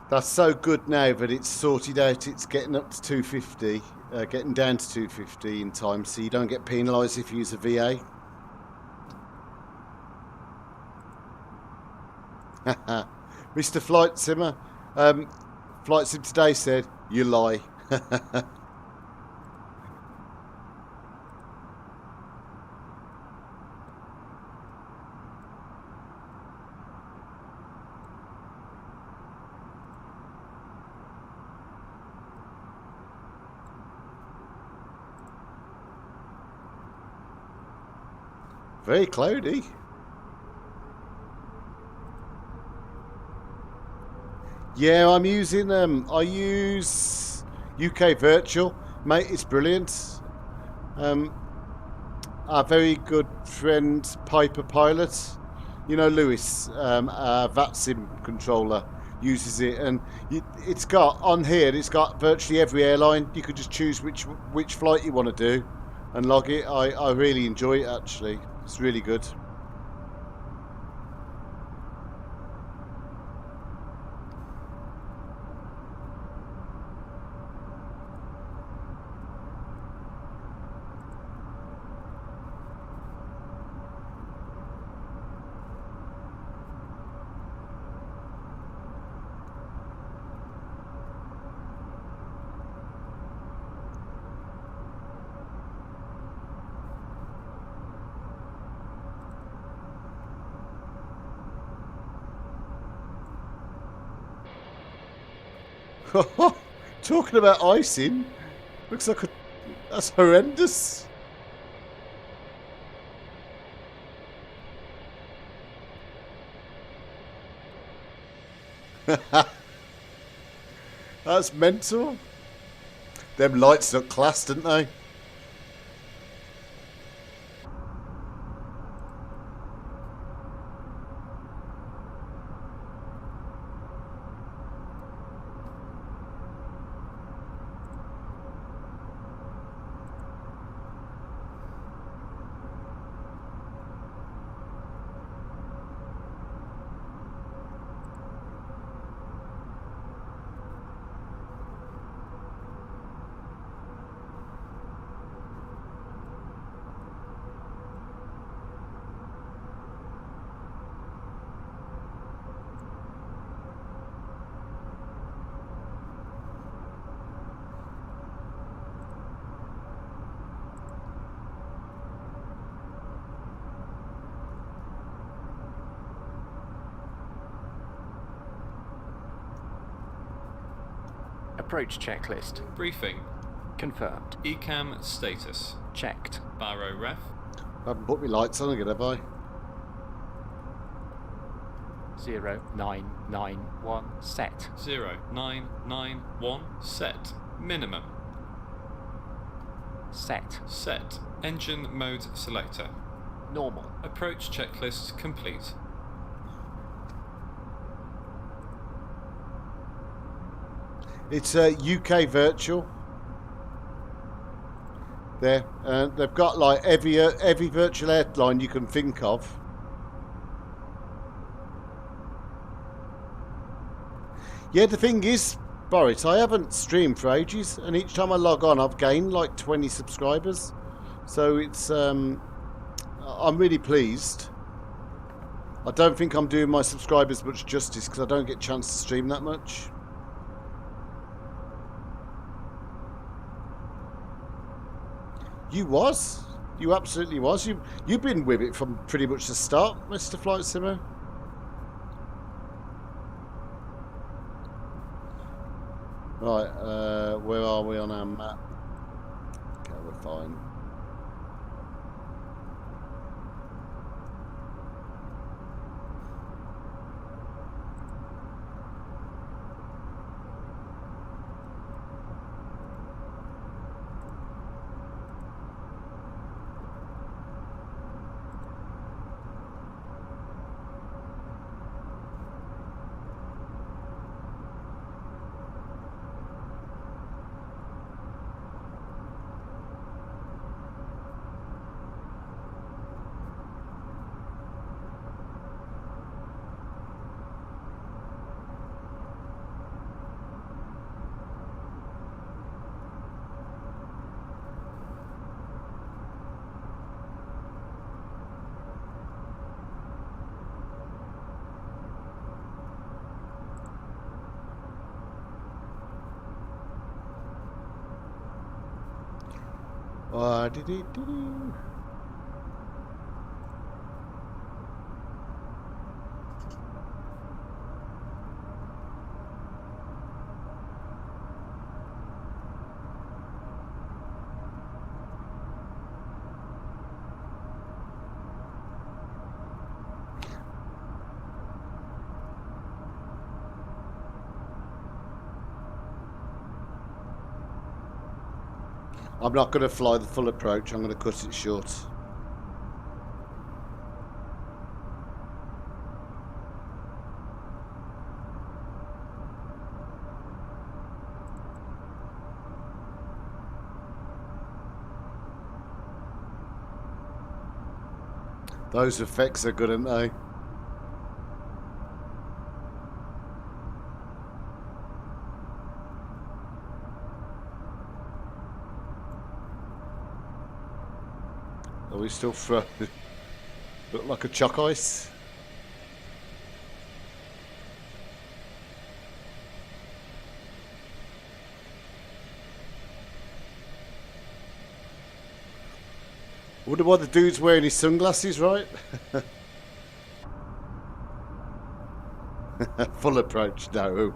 That's so good now that it's sorted out. It's getting up to 250, getting down to 250 in time, so you don't get penalised if you use a VA. Mr. Flight Simmer, Flight Sim today said, you lie. Very cloudy. Yeah, I'm using I use UK Virtual, mate. It's brilliant. Our very good friend Piper Pilot, you know, Lewis, our VATSIM controller, uses it, and it's got on here. It's got virtually every airline. You could just choose which flight you want to do, and log it. I really enjoy it actually. It's really good. Talking about icing, looks like that's horrendous. That's mental. Them lights look class, didn't they? Approach checklist. Briefing. Confirmed. ECAM status. Checked. Barrow ref. I haven't put my lights on again, have I? 0991 set. 0991 set. Minimum. Set. Set. Engine mode selector. Normal. Approach checklist complete. It's UK Virtual. There, they've got like every virtual airline you can think of. Yeah, the thing is, Boris, I haven't streamed for ages, and each time I log on, I've gained like 20 subscribers. So it's, I'm really pleased. I don't think I'm doing my subscribers much justice because I don't get a chance to stream that much. You absolutely was. You've been with it from pretty much the start, Mr. Flight Simmer. Right, where are we on our map? Okay, we're fine. I'm not going to fly the full approach. I'm going to cut it short. Those effects are good, aren't they? Are we still look like a choc ice? I wonder why the dude's wearing his sunglasses, right? Full approach, no.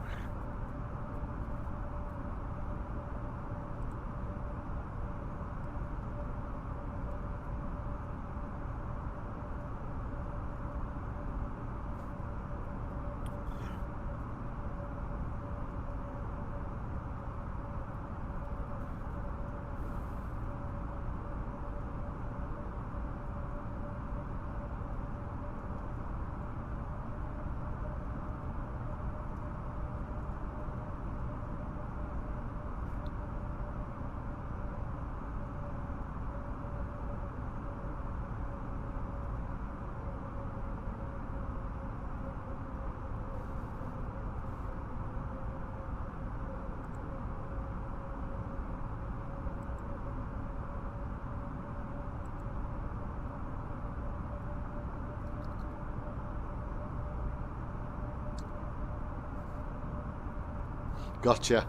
Gotcha.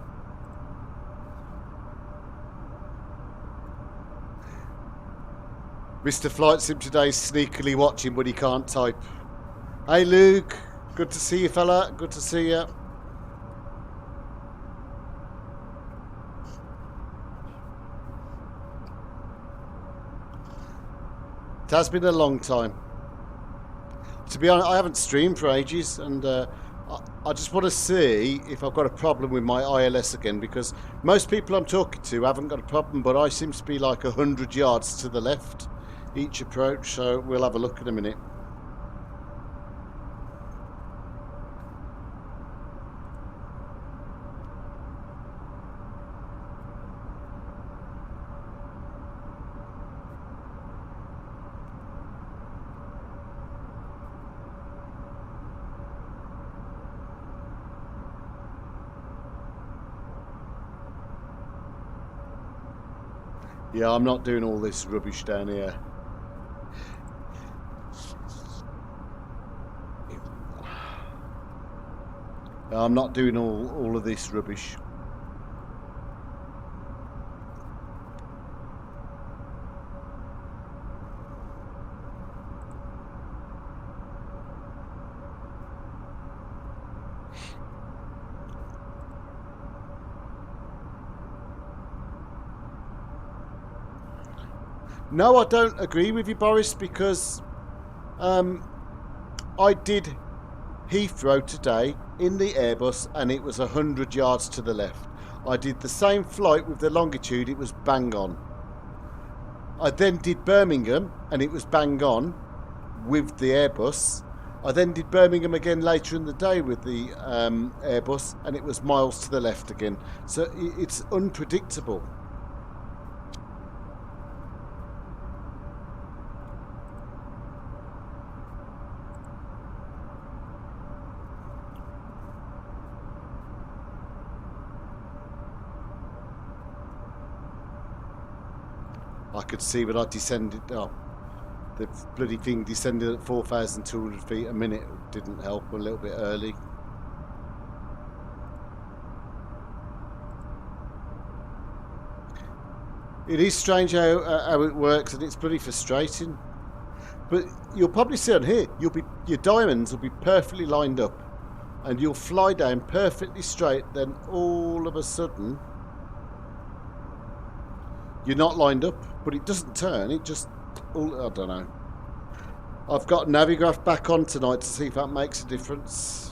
Mr. Flight Sim today's sneakily watching, but he can't type. Hey Luke, good to see you, fella. Good to see you. It has been a long time. To be honest, I haven't streamed for ages, and I just want to see if I've got a problem with my ILS again, because most people I'm talking to haven't got a problem, but I seem to be like 100 yards to the left each approach, so we'll have a look in a minute. Yeah, I'm not doing all this rubbish down here. I'm not doing all of this rubbish. No, I don't agree with you, Boris, because I did Heathrow today in the Airbus and it was 100 yards to the left. I did the same flight with the longitude, it was bang on. I then did Birmingham and it was bang on with the Airbus. I then did Birmingham again later in the day with the Airbus and it was miles to the left again. So it's unpredictable. I could see when I descended, oh, the bloody thing descended at 4,200 feet a minute didn't help, a little bit early. It is strange how it works, and it's pretty frustrating. But you'll probably see on here, your diamonds will be perfectly lined up, and you'll fly down perfectly straight. Then all of a sudden, you're not lined up, but it doesn't turn. It just, I don't know. I've got Navigraph back on tonight to see if that makes a difference.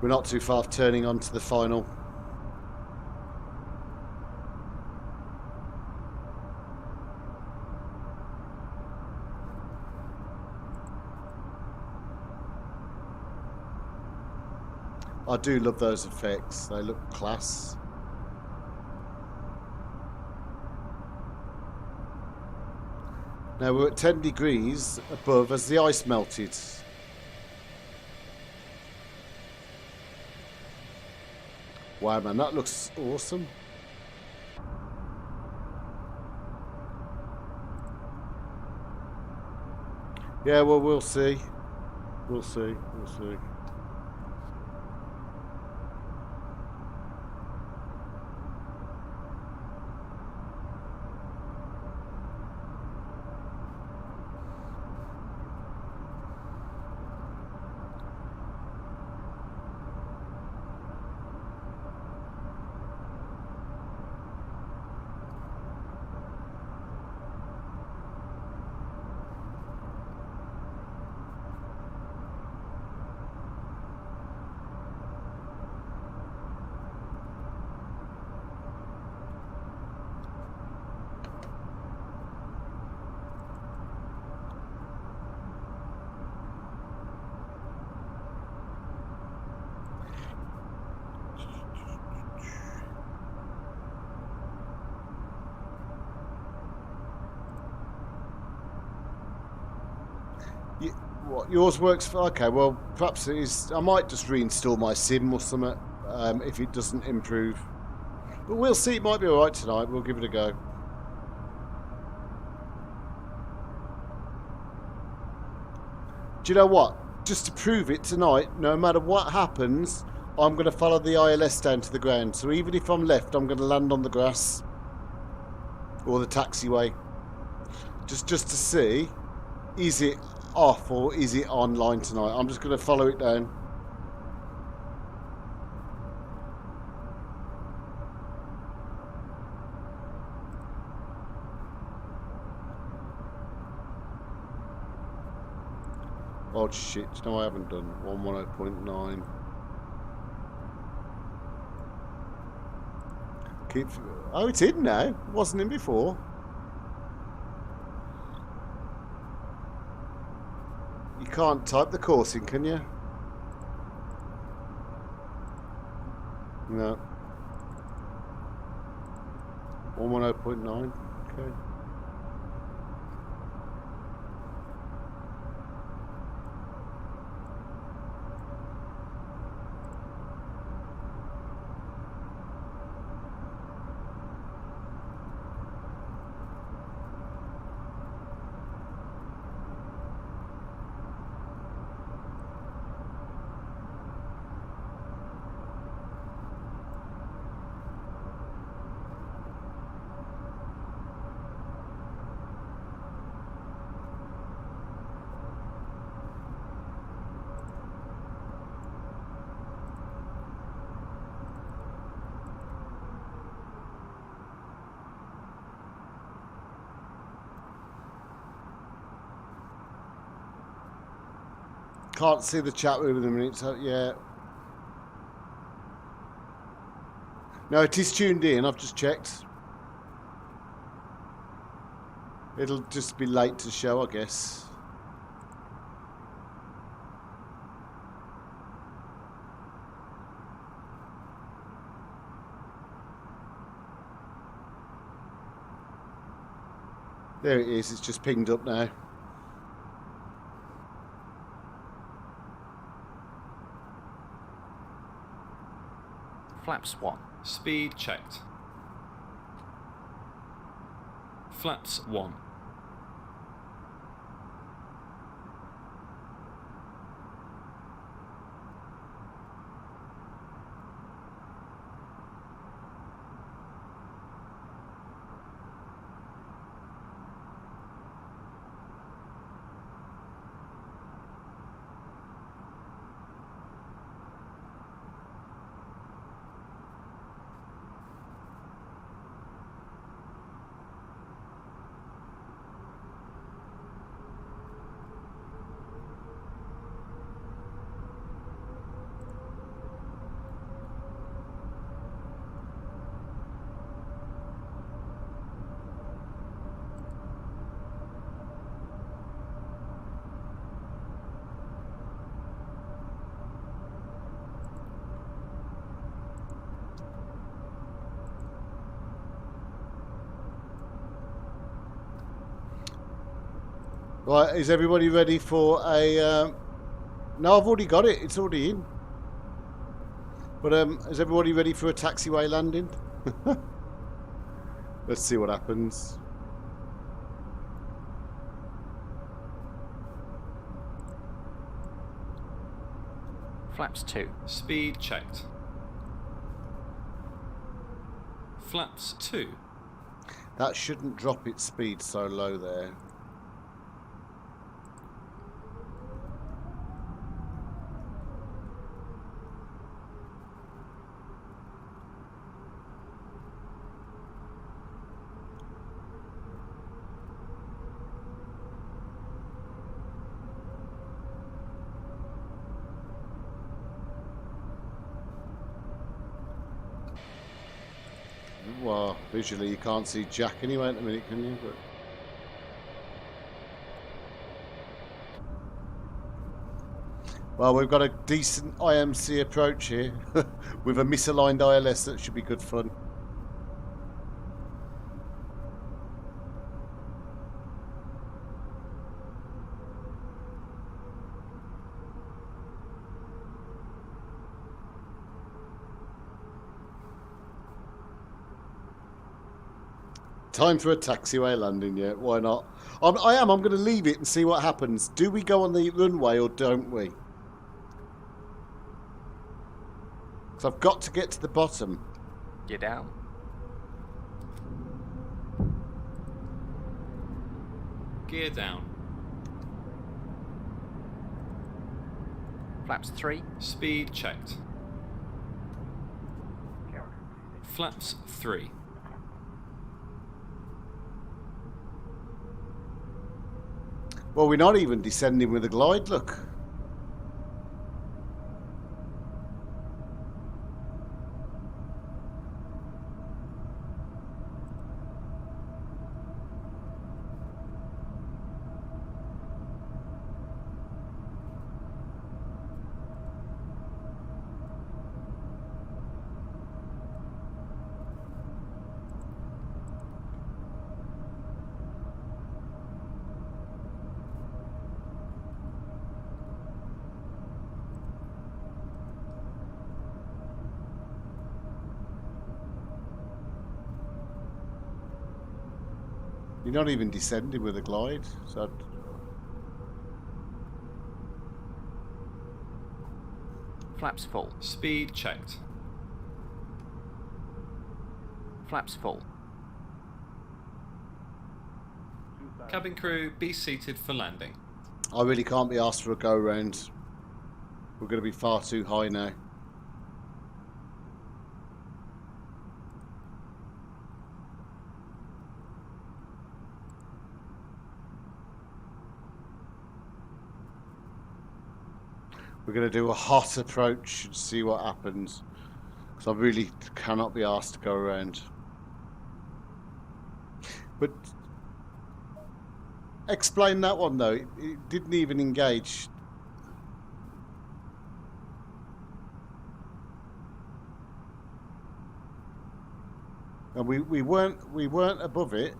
We're not too far turning on to the final. I do love those effects. They look class. Now we're at 10 degrees above as the ice melted. Wow, man, that looks awesome. Yeah, well, we'll see. We'll see. We'll see. What, yours works for... Okay, well, perhaps it is... I might just reinstall my sim or something if it doesn't improve. But we'll see. It might be alright tonight. We'll give it a go. Do you know what? Just to prove it tonight, no matter what happens, I'm going to follow the ILS down to the ground. So even if I'm left, I'm going to land on the grass. Or the taxiway. Just to see, is it off or is it online tonight? I'm just going to follow it down. Oh shit, no, I haven't done 110.9. Oh, it's in now. It wasn't in before. You can't type the course in, can you? No. 110.9. Okay. Can't see the chat room in a minute, so yeah. No, it is tuned in, I've just checked. It'll just be late to show, I guess. There it is, it's just pinged up now. Flaps 1. Speed checked. Flaps 1. Right, is everybody ready for a... No, I've already got it. It's already in. But is everybody ready for a taxiway landing? Let's see what happens. Flaps 2. Speed checked. Flaps 2. That shouldn't drop its speed so low there. Well, visually you can't see Jack anyway at the minute, can you? But well, we've got a decent IMC approach here with a misaligned ILS. That should be good fun. Time for a taxiway landing, yeah, why not? I'm going to leave it and see what happens. Do we go on the runway or don't we? Because I've got to get to the bottom. You're down. Gear down. Flaps 3. Speed checked. Flaps 3. Well, we're not even descending with a glide, look. You're not even descending with a glide, so... Flaps full. Speed checked. Flaps full. Cabin crew, be seated for landing. I really can't be asked for a go-round. We're going to be far too high now. We're going to do a hot approach and see what happens. Because I really cannot be asked to go around. But explain that one though. It didn't even engage. And we weren't above it.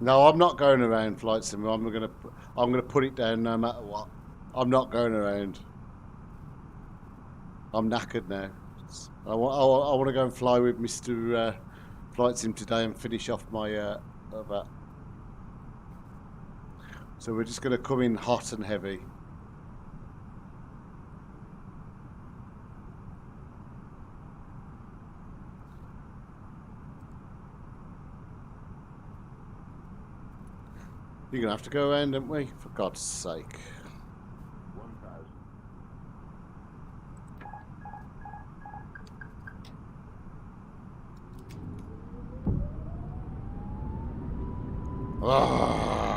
No, I'm not going around, Flight Sim. I'm gonna put it down no matter what. I'm not going around. I'm knackered now. I want to go and fly with Mr. Flight Sim today and finish off my that. So we're just going to come in hot and heavy. You're going to have to go around, aren't we? For God's sake. 1000. Ah.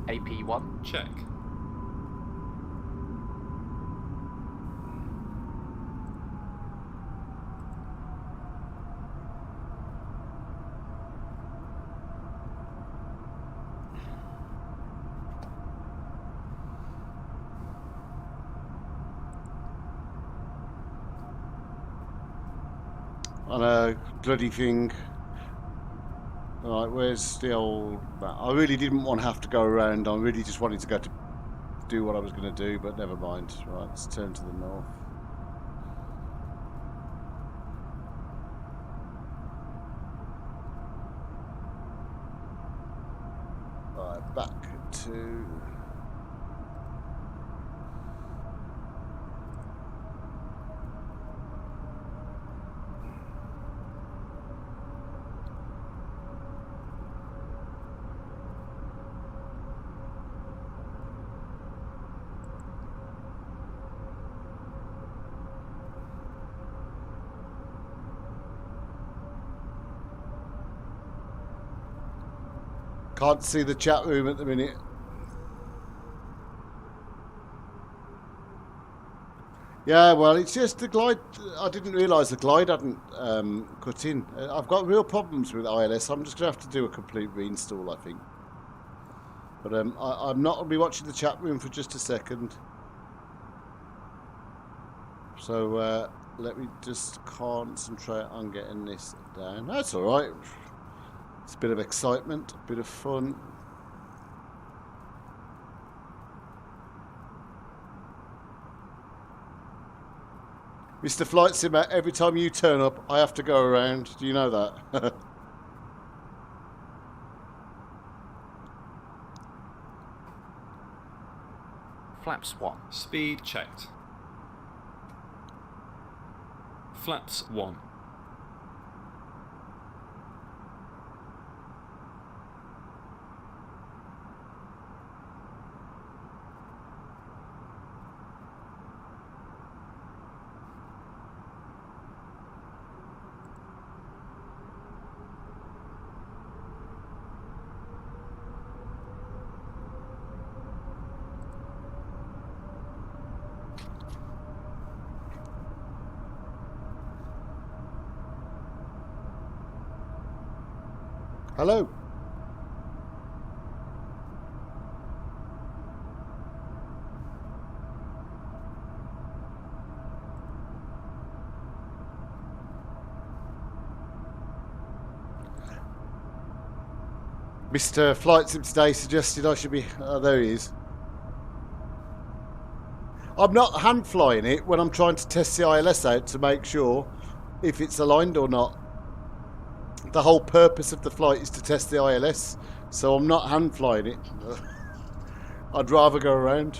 AP1. Check. I know, bloody thing. Right, where's the old map? I really didn't want to have to go around. I really just wanted to go to do what I was going to do, but never mind. Right, let's turn to the north. Right, back to... Can't see the chat room at the minute. Yeah, well, it's just the glide. I didn't realise the glide hadn't cut in. I've got real problems with ILS. I'm just going to have to do a complete reinstall, I think. But I'm not going to be watching the chat room for just a second. So let me just concentrate on getting this down. That's all right. It's a bit of excitement, a bit of fun. Mr. Flight Simmer, every time you turn up, I have to go around. Do you know that? Flaps 1. Speed checked. Flaps 1. Hello. Mr. Flight Sim today suggested I should be... Oh, there he is. I'm not hand flying it when I'm trying to test the ILS out to make sure if it's aligned or not. The whole purpose of the flight is to test the ILS, so I'm not hand flying it. I'd rather go around.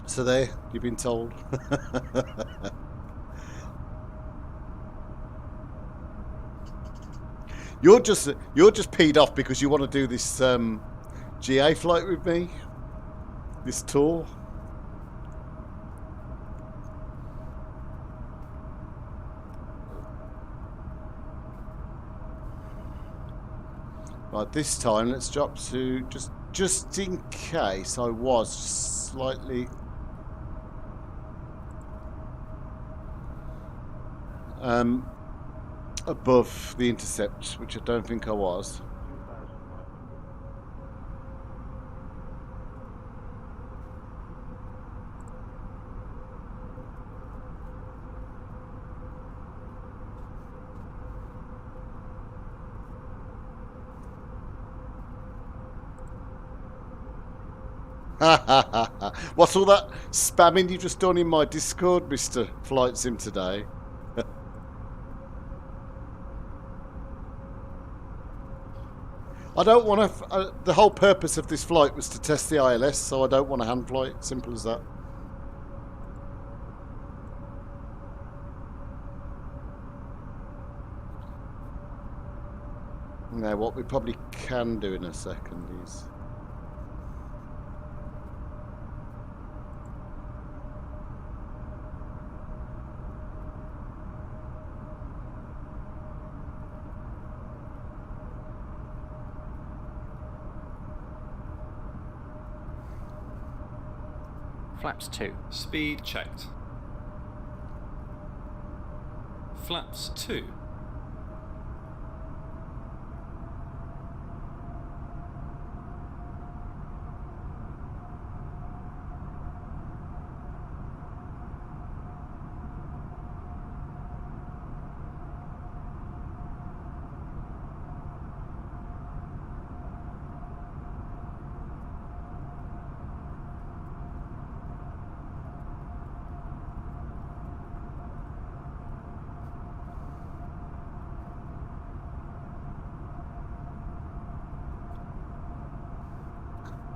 So there, you've been told. You're just peed off because you want to do this GA flight with me, this tour. Right, this time let's drop to just in case I was slightly above the intercept, which I don't think I was. 2,500. What's all that spamming you've just done in my Discord, Mr. Flight Sim today? I don't want to. The whole purpose of this flight was to test the ILS, so I don't want a hand flight. Simple as that. Now, what we probably can do in a second is. Flaps 2. Speed checked. Flaps 2.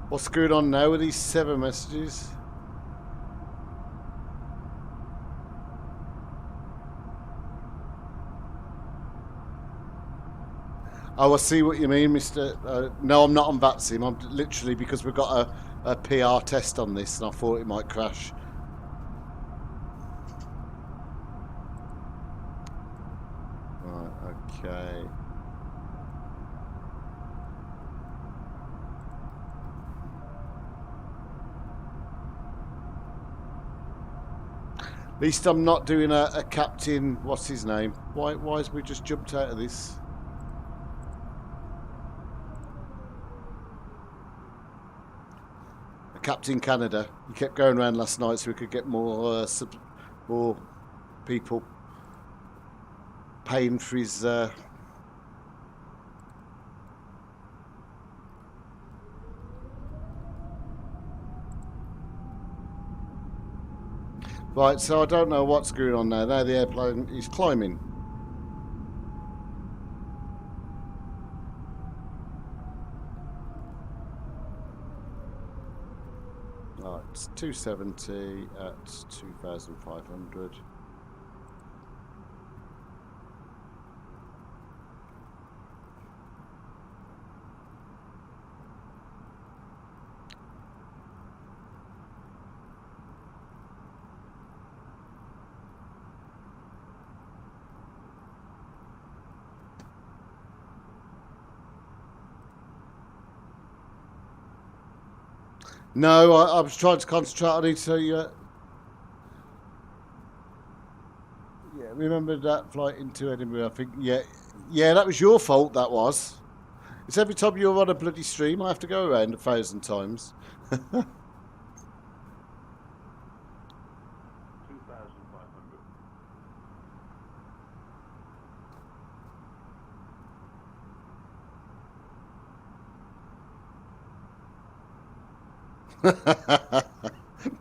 What's going on now with these 7 messages? Oh, I see what you mean, Mr. No, I'm not on VATSIM. I'm literally because we've got a PR test on this and I thought it might crash. Right, okay. At least I'm not doing a captain, what's his name? Why has we just jumped out of this? A Captain Canada. He kept going around last night so we could get more people paying for his Right, so I don't know what's going on now. Now the airplane is climbing. Right, it's 270 at 2,500. No, I was trying to concentrate on it. So yeah, remember that flight into Edinburgh? I think yeah, that was your fault. That was. It's every time you're on a bloody stream, I have to go around 1,000 times. 2,500.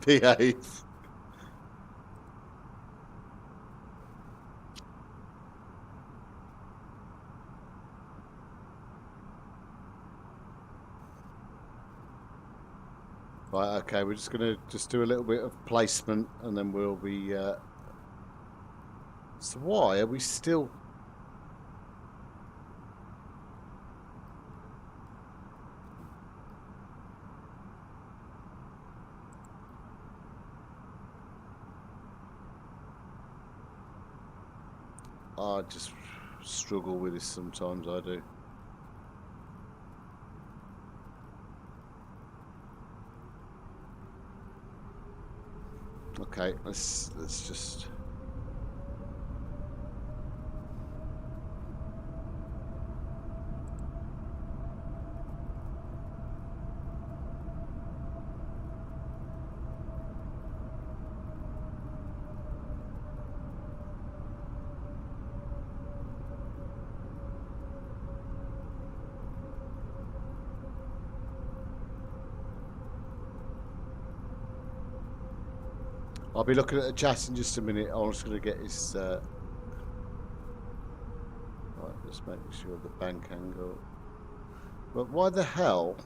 Behave. Right, okay, we're just going to do a little bit of placement and then we'll be... So why are we still... I just struggle with this sometimes, I do. Okay, let's just... I'll be looking at the chat in just a minute. I'm just going to get this. Right, just making sure the bank angle. But why the hell?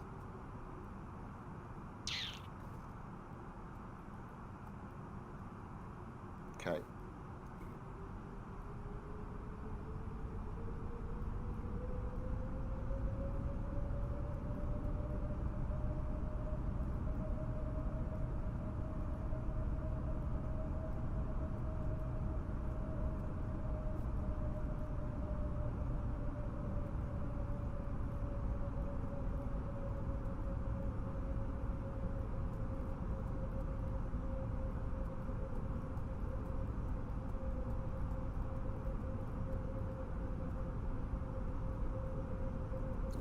Okay.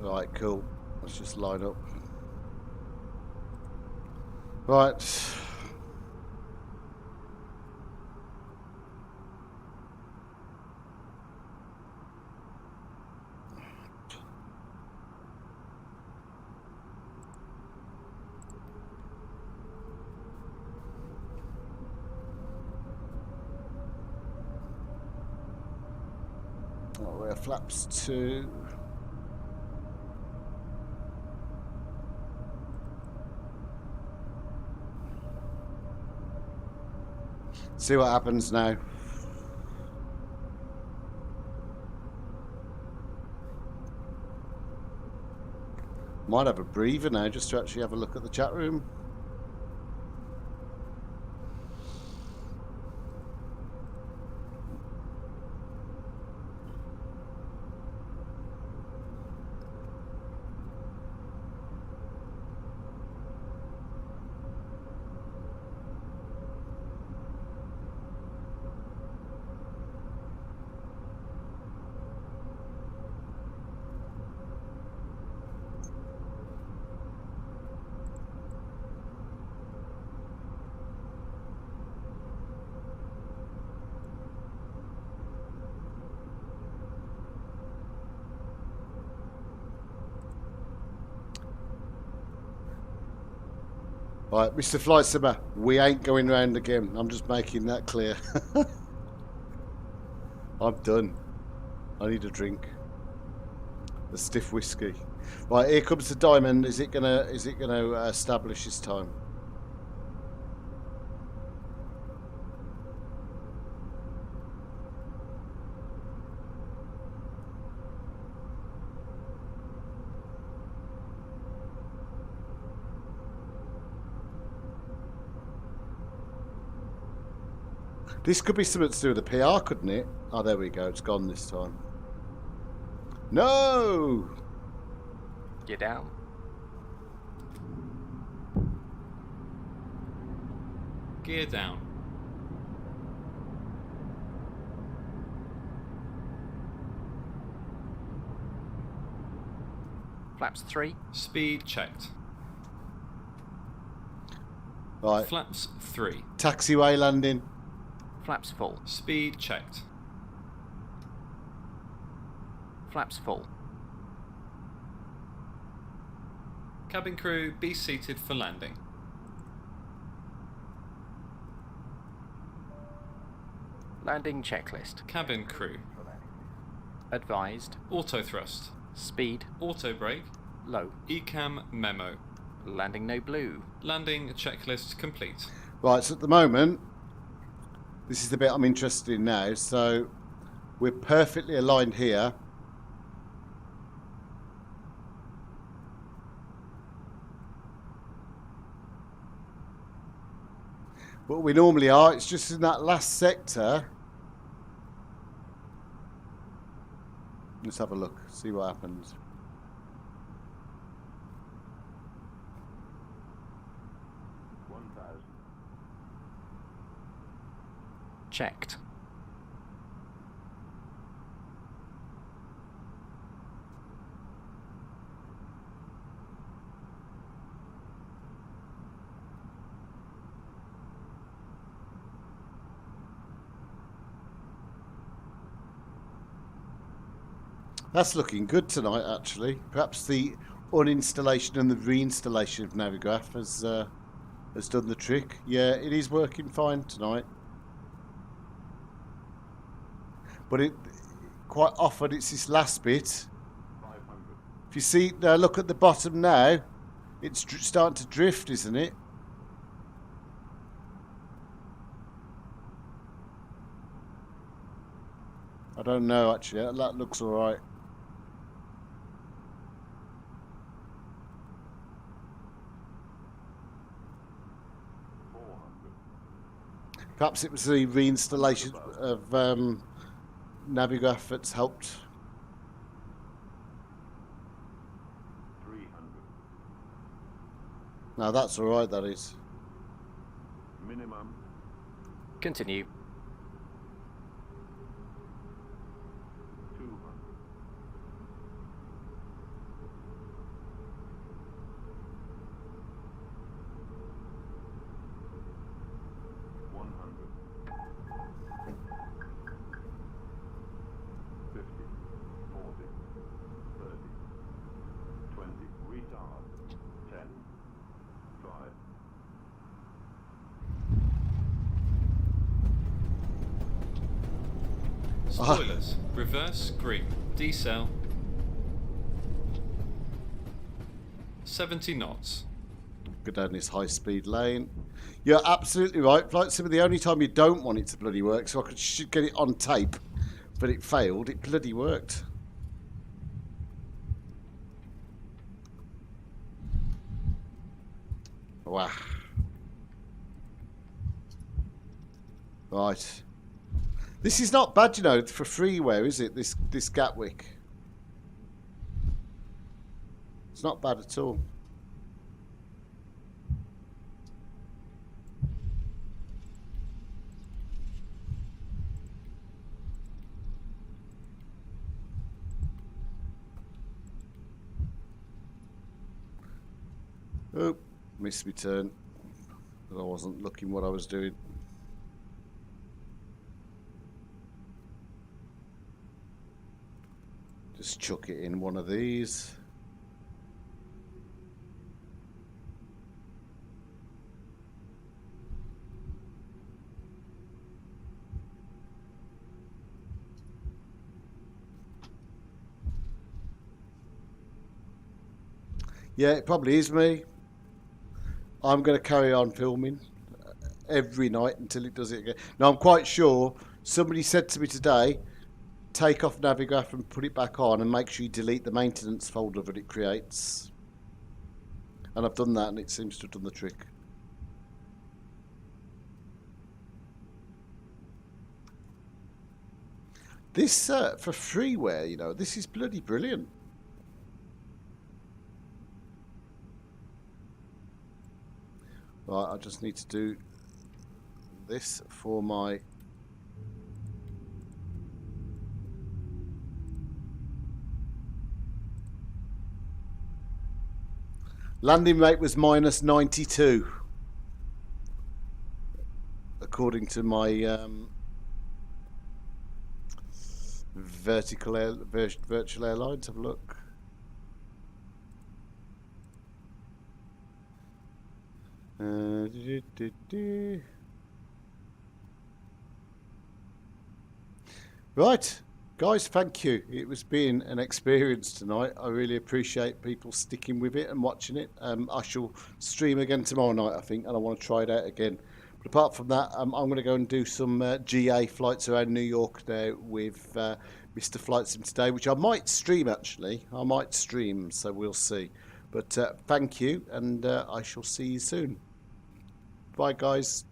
Right, cool. Let's just line up. Right. Oh, we're flaps 2. See what happens now. Might have a breather now just to actually have a look at the chat room. Right, Mr. Flight Simmer, we ain't going round again. I'm just making that clear. I'm done. I need a drink. A stiff whiskey. Right, here comes the diamond. Is it gonna establish his time? This could be something to do with the PR, couldn't it? Oh, there we go. It's gone this time. No! You're down. Gear down. Flaps 3. Speed checked. Right. Flaps 3. Taxiway landing. Flaps full. Speed checked. Flaps full. Cabin crew, be seated for landing. Landing checklist. Cabin crew. Advised. Auto thrust. Speed. Auto brake. Low. ECAM memo. Landing no blue. Landing checklist complete. Right, so at the moment, this is the bit I'm interested in now. So we're perfectly aligned here. But we normally are. It's just in that last sector. Let's have a look, see what happens. Checked. That's looking good tonight, actually. Perhaps the uninstallation and the reinstallation of Navigraph has has done the trick. Yeah, it is working fine tonight. But it quite often it's this last bit. 500. If you see, now look at the bottom now. It's starting to drift, isn't it? I don't know actually. That looks all right. Perhaps it was the reinstallation of Navigraph that's helped. 300. No, that's all right. That is. Minimum. Continue. 200. 100. 50. 40. 30. 20. Retard. 10. 5. Spoilers. Reverse green. Decel. 70 knots. Go down this high-speed lane. You're absolutely right. Flight Sim, the only time you don't want it to bloody work, so I should get it on tape, but it failed. It bloody worked. Wow. Right. This is not bad, you know, for freeware, is it? This Gatwick. It's not bad at all. Oh, missed my turn. I wasn't looking what I was doing. Just chuck it in one of these. Yeah, it probably is me. I'm going to carry on filming every night until it does it again. Now, I'm quite sure somebody said to me today, take off Navigraph and put it back on and make sure you delete the maintenance folder that it creates. And I've done that and it seems to have done the trick. This, for freeware, you know, this is bloody brilliant. Right, I just need to do this for my landing rate was minus 92 according to my virtual airlines. Have a look. Right, guys, thank you. It was been an experience tonight. I really appreciate people sticking with it and watching it. I shall stream again tomorrow night, I think, and I want to try it out again. But apart from that, I'm going to go and do some GA flights around New York now with Mr. Flight Sim today, which I might stream, actually. I might stream, so we'll see. But thank you, and I shall see you soon. Bye, guys.